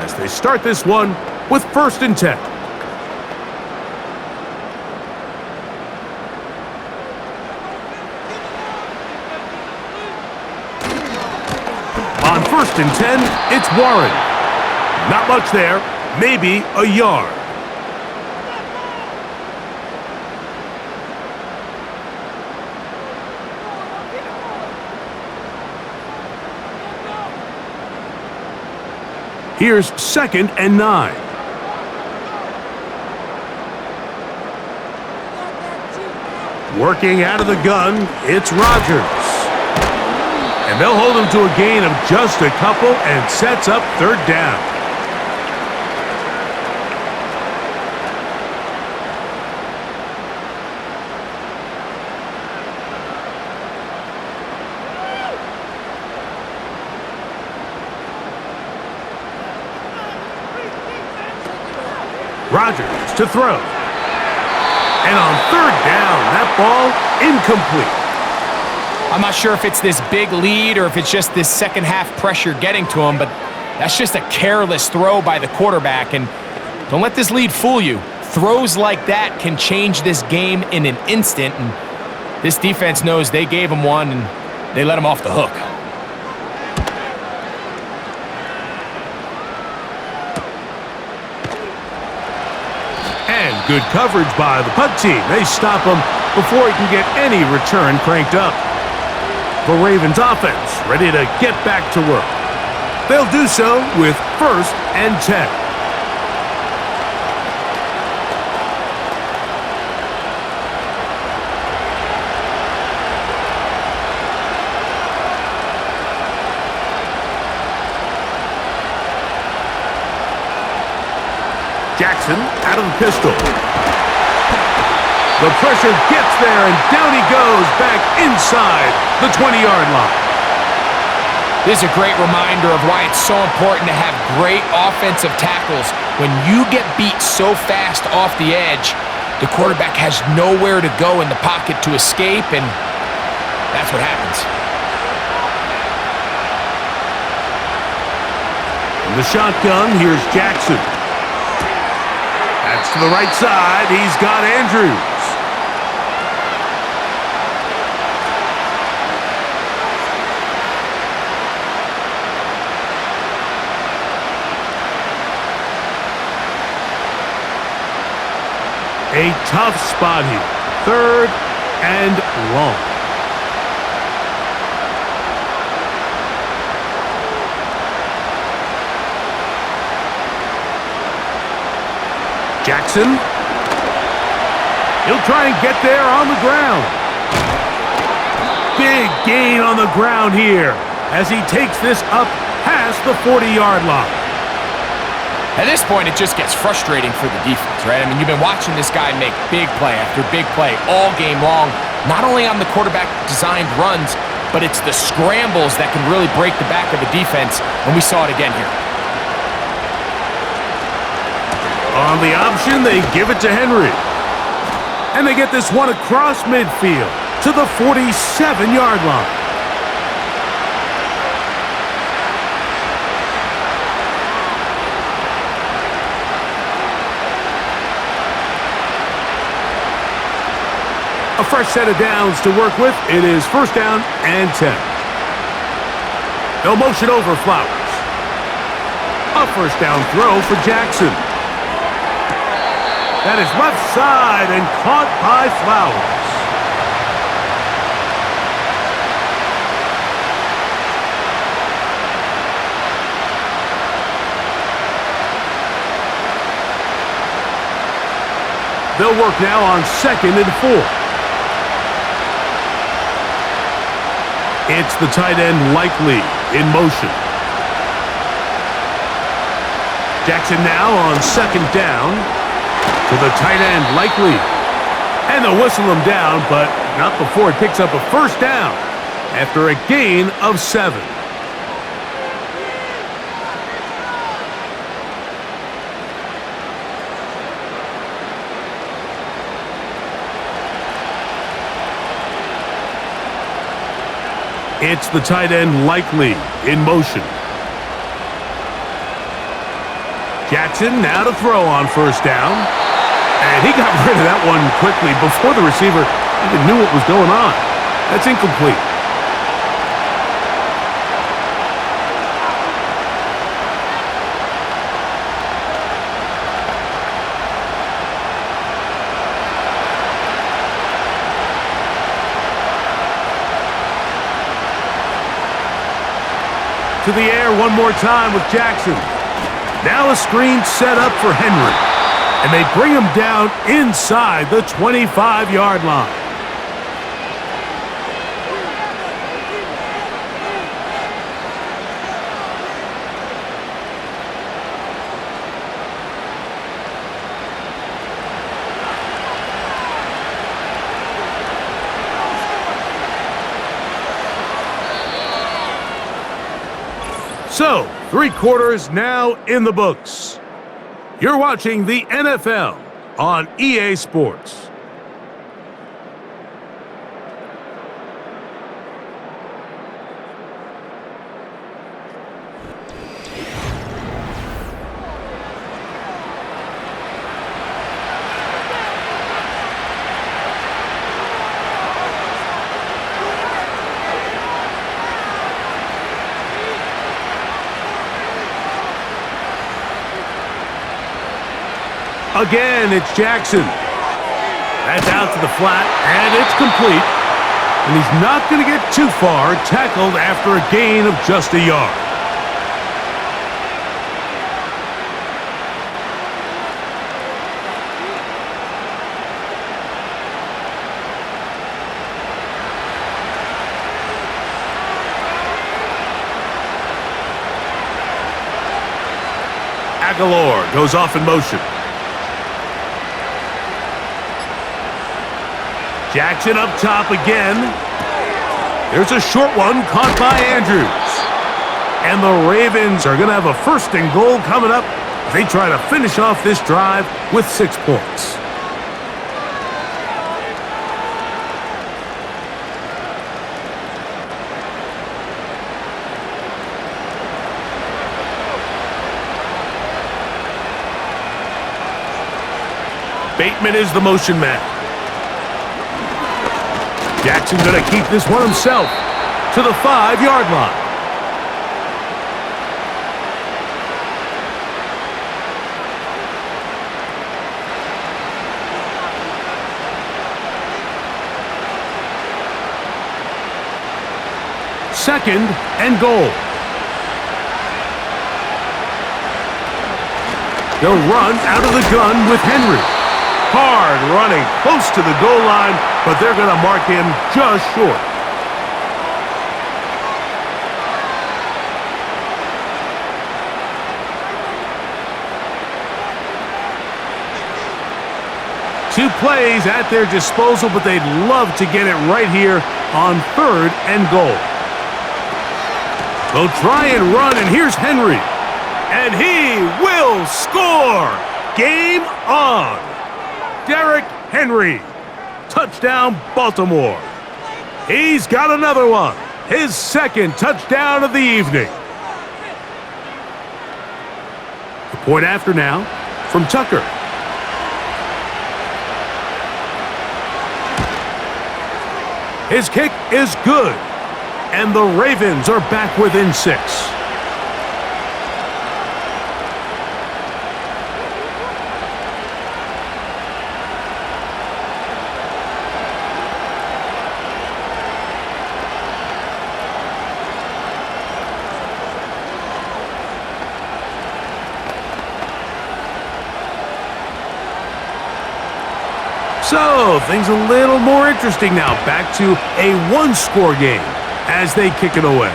as they start this one with 1st and 10. On 1st and 10, it's Warren. Not much there, maybe a yard. Here's 2nd and 9. Working out of the gun, it's Rodgers. And they'll hold him to a gain of just a couple and sets up 3rd down. Rodgers to throw. And on 3rd down, that ball incomplete. I'm not sure if it's this big lead or if it's just this second half pressure getting to him, but that's just a careless throw by the quarterback. And don't let this lead fool you. Throws like that can change this game in an instant. And this defense knows they gave him one and they let him off the hook. And good coverage by the punt team. They stop him before he can get any return cranked up. The Ravens offense ready to get back to work. They'll do so with 1st and 10. Jackson out of the pistol. The pressure gets there, and down he goes back inside the 20-yard line. This is a great reminder of why it's so important to have great offensive tackles. When you get beat so fast off the edge, the quarterback has nowhere to go in the pocket to escape, and that's what happens. In the shotgun, here's Jackson. That's to the right side. He's got Andrews. A tough spot here. 3rd and long. Jackson. He'll try and get there on the ground. Big gain on the ground here as he takes this up past the 40-yard line. At this point, it just gets frustrating for the defense, right? I mean, you've been watching this guy make big play after big play all game long, not only on the quarterback-designed runs, but it's the scrambles that can really break the back of the defense, and we saw it again here. On the option, they give it to Henry. And they get this one across midfield to the 47-yard line. A fresh set of downs to work with. It is 1st down and 10. They'll motion over Flowers. A 1st down throw for Jackson. That is left side and caught by Flowers. They'll work now on 2nd and 4. It's the tight end Likely in motion. Jackson now on 2nd down to the tight end Likely. And they'll whistle him down, but not before he picks up a first down after a gain of 7. It's the tight end Likely in motion. Jackson now to throw on first down. And he got rid of that one quickly before the receiver even knew what was going on. That's incomplete. To the air one more time with Jackson. Now a screen set up for Henry. And they bring him down inside the 25-yard line. So, 3 quarters now in the books. You're watching the NFL on EA Sports. Again, it's Jackson. That's out to the flat, and it's complete. And he's not going to get too far, tackled after a gain of just a yard. Aguilar goes off in motion. Jackson up top again. There's a short one caught by Andrews. And the Ravens are going to have a 1st and goal coming up. They try to finish off this drive with 6 points. Bateman is the motion man. Jackson going to keep this one himself to the 5-yard line. Second and goal. They'll run out of the gun with Henry. Hard running close to the goal line, but they're going to mark him just short. Two plays at their disposal, but they'd love to get it right here on 3rd and goal. They'll try and run, and here's Henry. And he will score! Game on! Derrick Henry. Touchdown, Baltimore. He's got another one. His 2nd touchdown of the evening. The point after now from Tucker. His kick is good. And the Ravens are back within 6. So, things a little more interesting now. Back to a 1-score game as they kick it away.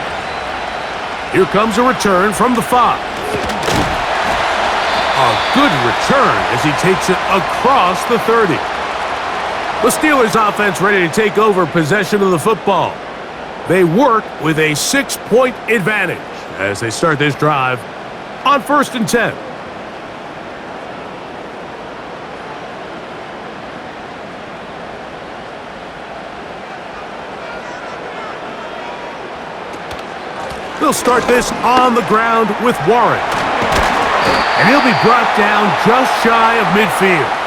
Here comes a return from the 5. A good return as he takes it across the 30. The Steelers offense ready to take over possession of the football. They work with a 6-point advantage as they start this drive on 1st and 10. They'll start this on the ground with Warren. And he'll be brought down just shy of midfield.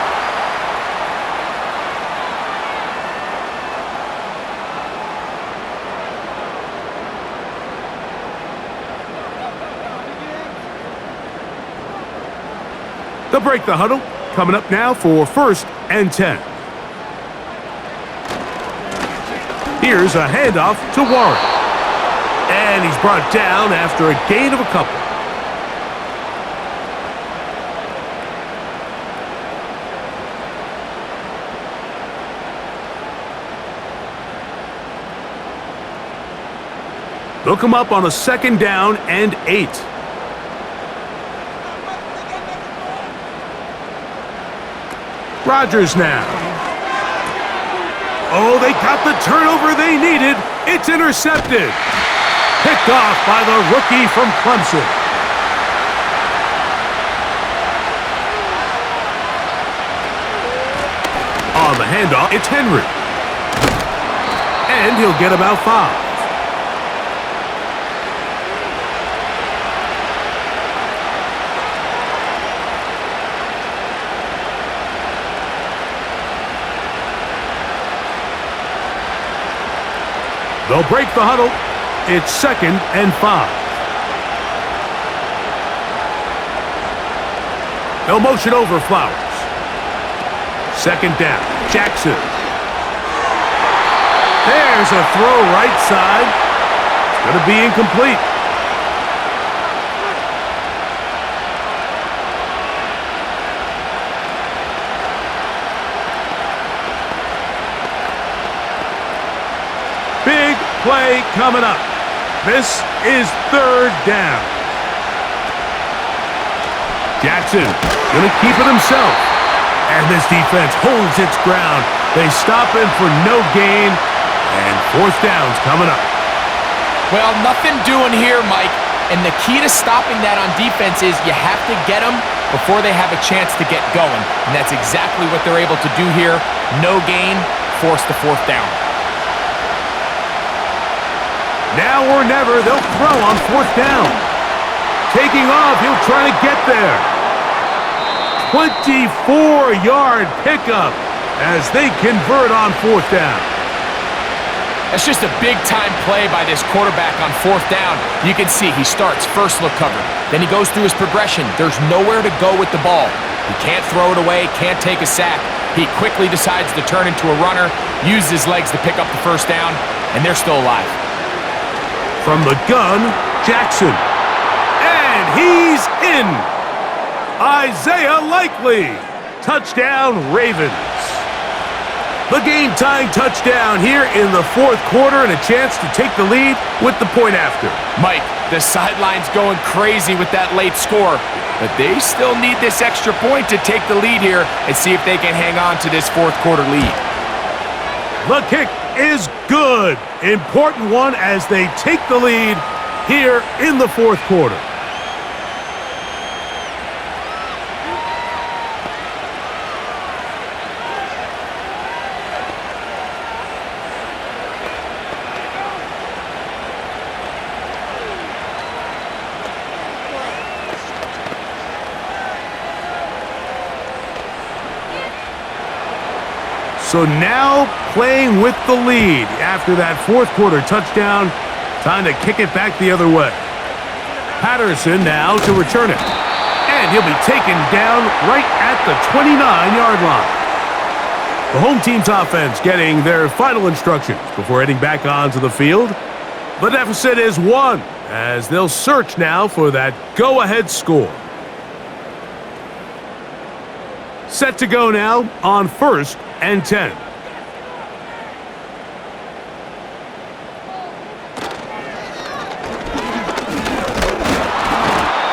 They'll break the huddle. Coming up now for 1st and 10. Here's a handoff to Warren. And he's brought down after a gain of a couple. They'll come up on a 2nd down and 8. Rodgers now. Oh, they got the turnover they needed. It's intercepted. Picked off by the rookie from Clemson. On the handoff, it's Henry. And he'll get about 5. They'll break the huddle. It's 2nd and 5. They'll motion over Flowers. 2nd down. Jackson. There's a throw right side. It's going to be incomplete. Big play coming up. This is 3rd down. Jackson going to keep it himself. And this defense holds its ground. They stop him for no gain. And 4th down's coming up. Well, nothing doing here, Mike. And the key to stopping that on defense is you have to get them before they have a chance to get going. And that's exactly what they're able to do here. No gain, force the 4th down. Now or never, they'll throw on 4th down. Taking off, he'll try to get there. 24-yard pickup as they convert on 4th down. That's just a big-time play by this quarterback on 4th down. You can see he starts first look covered. Then he goes through his progression. There's nowhere to go with the ball. He can't throw it away, can't take a sack. He quickly decides to turn into a runner, use his legs to pick up the 1st down, and they're still alive. From the gun, Jackson. And he's in. Isaiah Likely. Touchdown, Ravens. The game-tying touchdown here in the 4th quarter and a chance to take the lead with the point after. Mike, the sideline's going crazy with that late score, but they still need this extra point to take the lead here and see if they can hang on to this 4th quarter lead. The kick is good. Important one as they take the lead here in the 4th quarter. So now playing with the lead after that 4th quarter touchdown. Time to kick it back the other way. Patterson now to return it. And he'll be taken down right at the 29-yard line. The home team's offense getting their final instructions before heading back onto the field. The deficit is 1 as they'll search now for that go-ahead score. Set to go now on 1st and 10.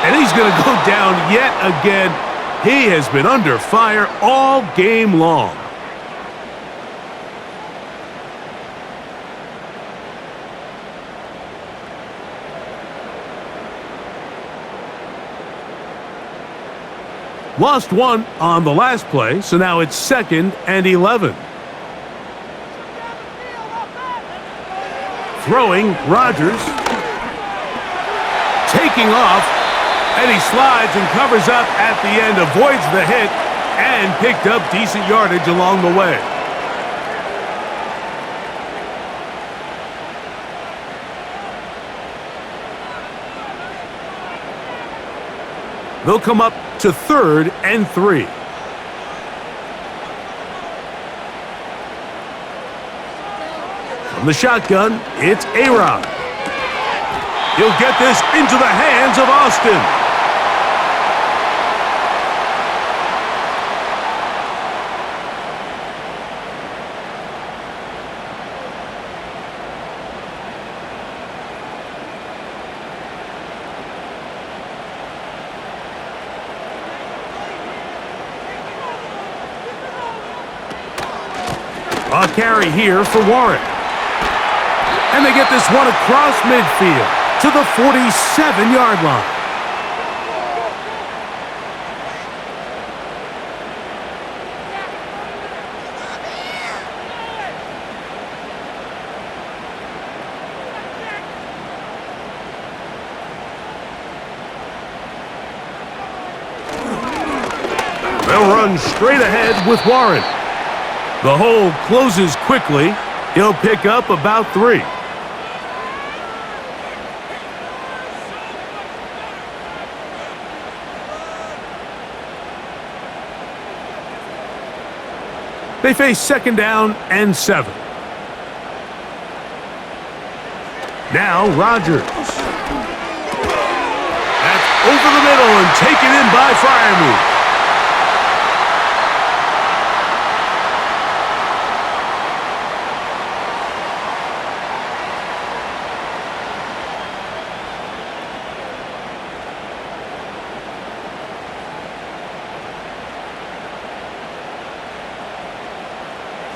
And he's going to go down yet again. He has been under fire all game long. Lost one on the last play, so now it's 2nd and 11. Throwing, Rodgers. Taking off, and he slides and covers up at the end, avoids the hit, and picked up decent yardage along the way. They'll come up to 3rd and 3. From the shotgun, it's AARON. He'll get this into the hands of Austin. A carry here for Warren. And they get this one across midfield to the 47-yard line. They'll run straight ahead with Warren. The hole closes quickly. He'll pick up about 3. They face 2nd down and 7. Now Rodgers. That's over the middle and taken in by Freiermuth.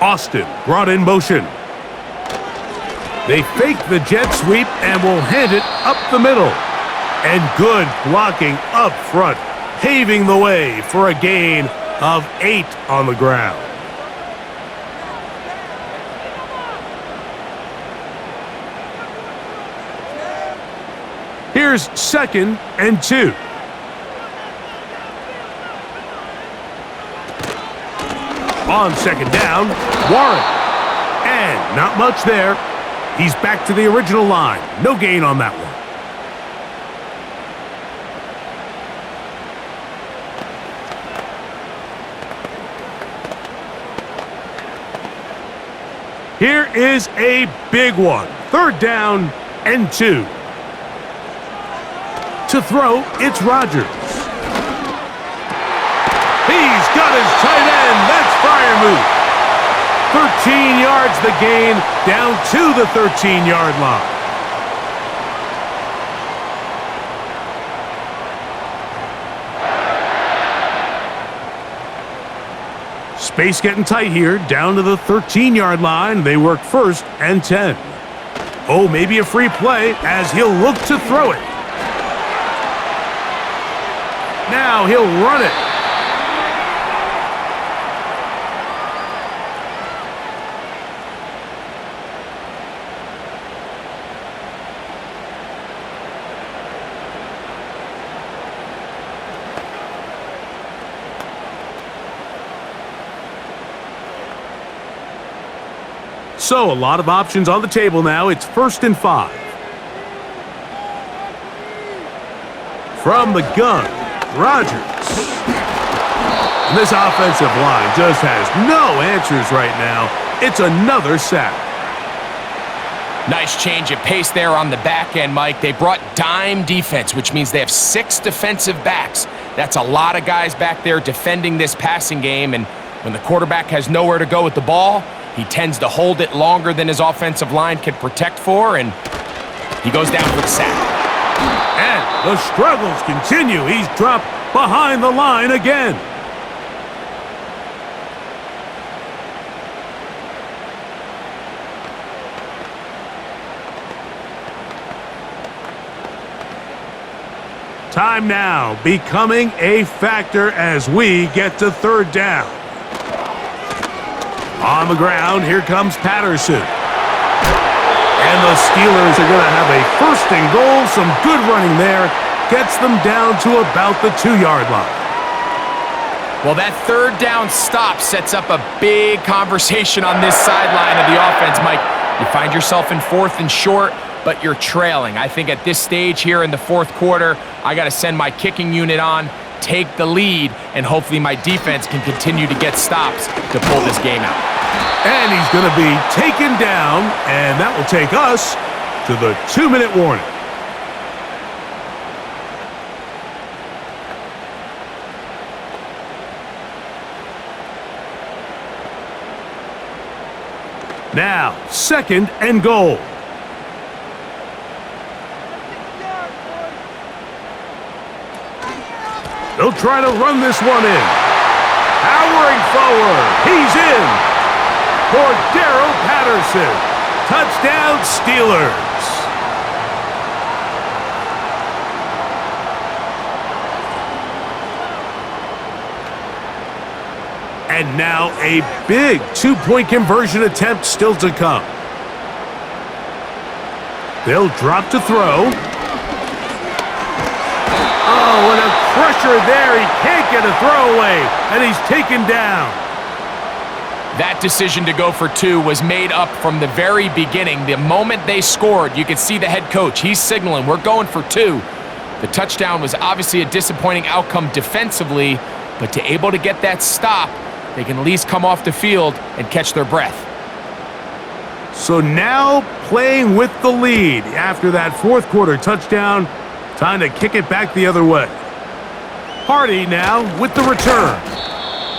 Austin brought in motion. They fake the jet sweep and will hand it up the middle. And good blocking up front, paving the way for a gain of 8 on the ground. Here's 2nd and 2. On 2nd down, Warren. And not much there. He's back to the original line. No gain on that one. Here is a big one. 3rd down and 2. To throw, it's Rodgers. He's got his tight end. That's Freiermuth. 13 yards the gain, down to the 13-yard line. Space getting tight here, down to the 13-yard line. They work 1st and 10. Oh, maybe a free play as he'll look to throw it. Now he'll run it. So, a lot of options on the table now. It's 1st and 5. From the gun, Rodgers. And this offensive line just has no answers right now. It's another sack. Nice change of pace there on the back end, Mike. They brought dime defense, which means they have 6 defensive backs. That's a lot of guys back there defending this passing game, and when the quarterback has nowhere to go with the ball, he tends to hold it longer than his offensive line can protect for, and he goes down for the sack. And the struggles continue. He's dropped behind the line again. Time now becoming a factor as we get to third down. On the ground, here comes Patterson. And the Steelers are going to have a first and goal. Some good running there. Gets them down to about the 2-yard line. Well, that third down stop sets up a big conversation on this sideline of the offense, Mike. You find yourself in 4th and short, but you're trailing. I think at this stage here in the 4th quarter, I got to send my kicking unit on, take the lead, and hopefully my defense can continue to get stops to pull this game out. And he's going to be taken down, and that will take us to the 2-minute warning. Now, 2nd and goal. They'll try to run this one in. Powering forward. He's in. Cordero Patterson. Touchdown, Steelers. And now a big 2-point conversion attempt still to come. They'll drop to throw. Oh, and a pressure there. He can't get a throwaway, and he's taken down. That decision to go for 2 was made up from the very beginning. The moment they scored, you could see the head coach. He's signaling, we're going for 2. The touchdown was obviously a disappointing outcome defensively, but to able to get that stop, they can at least come off the field and catch their breath. So now playing with the lead after that 4th quarter touchdown, time to kick it back the other way. Hardy now with the return.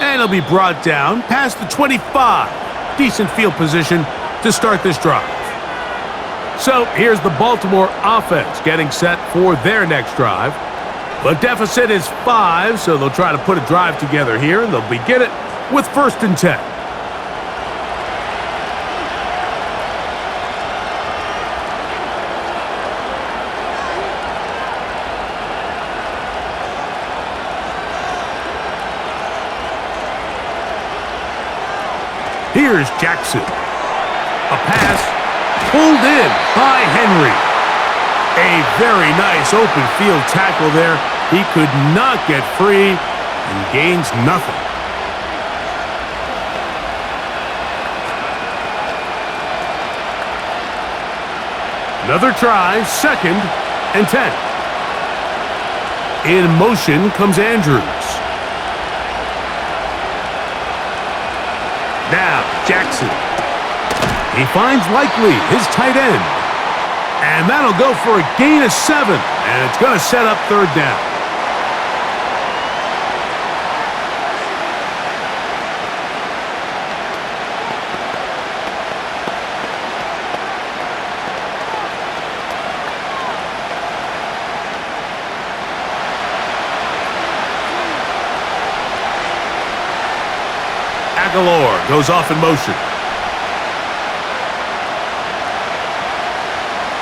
And he'll be brought down past the 25. Decent field position to start this drive. So here's the Baltimore offense getting set for their next drive. The deficit is 5, so they'll try to put a drive together here, and they'll begin it with 1st and 10. Here's Jackson. A pass pulled in by Henry. A very nice open field tackle there. He could not get free and gains nothing. Another try, 2nd and 10. In motion comes Andrews. Now, Jackson. He finds Likely, his tight end. And that'll go for a gain of 7. And it's going to set up 3rd down. Aguilar goes off in motion.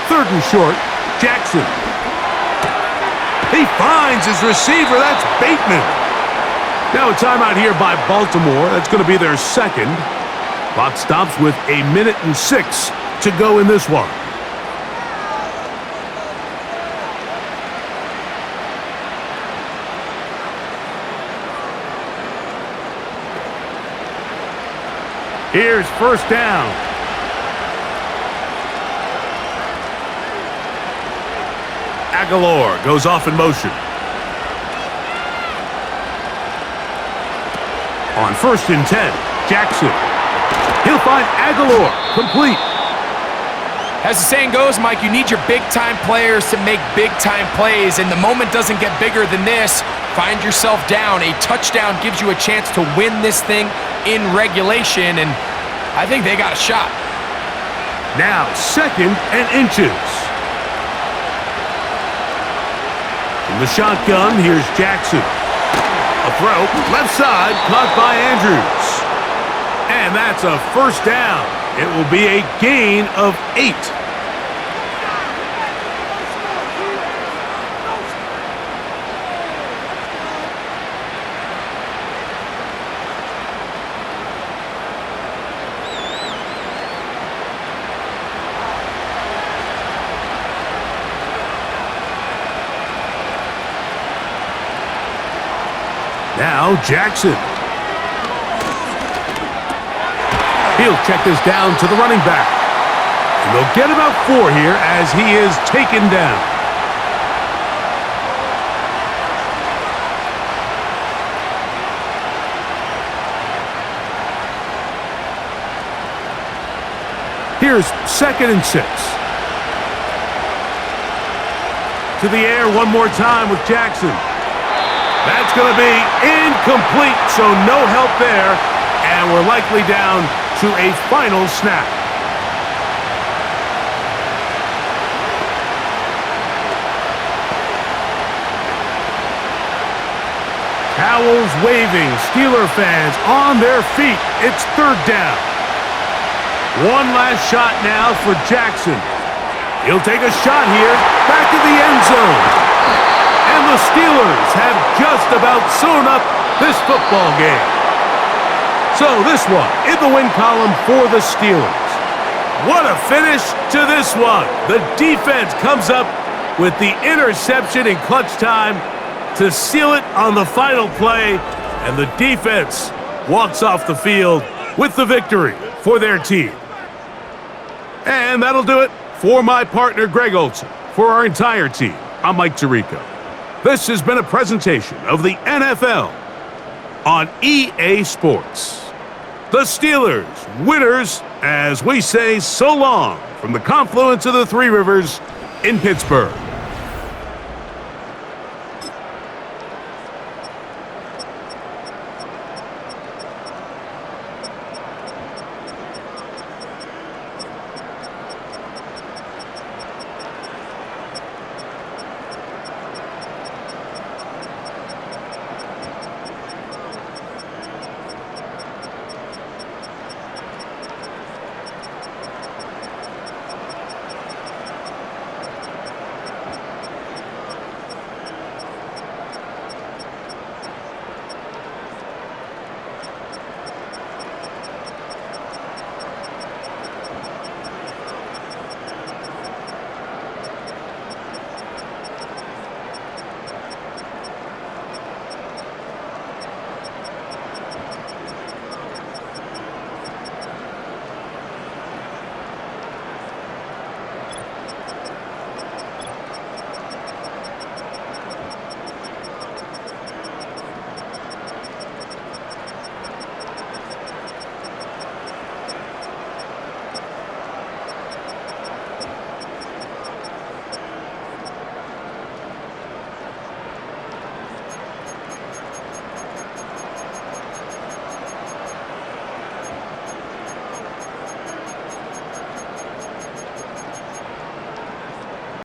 3rd and short, Jackson. He finds his receiver. That's Bateman. Now a timeout here by Baltimore. That's going to be their 2nd. Clock stops with 1:06 to go in this one. Here's 1st down. Aguilar goes off in motion. On 1st and 10, Jackson. He'll find Aguilar complete. As the saying goes, Mike, you need your big-time players to make big-time plays, and the moment doesn't get bigger than this. Find yourself down. A touchdown gives you a chance to win this thing in regulation, and I think they got a shot. Now 2nd and inches. In the shotgun, here's Jackson. A throw, left side, caught by Andrews. And that's a 1st down. It will be a gain of 8. Now Jackson. He'll check this down to the running back. And they'll get about 4 here as he is taken down. Here's 2nd and 6. To the air one more time with Jackson. That's going to be incomplete, so no help there. And we're likely down to a final snap. Towels waving, Steeler fans on their feet. It's 3rd down. One last shot now for Jackson. He'll take a shot here, back to the end zone. And the Steelers have just about sewn up this football game. So this one in the win column for the Steelers. What a finish to this one. The defense comes up with the interception in clutch time to seal it on the final play. And the defense walks off the field with the victory for their team. And that'll do it for my partner, Greg Olson. For our entire team, I'm Mike Tirico. This has been a presentation of the NFL on EA Sports. The Steelers, winners, as we say so long from the confluence of the Three Rivers in Pittsburgh.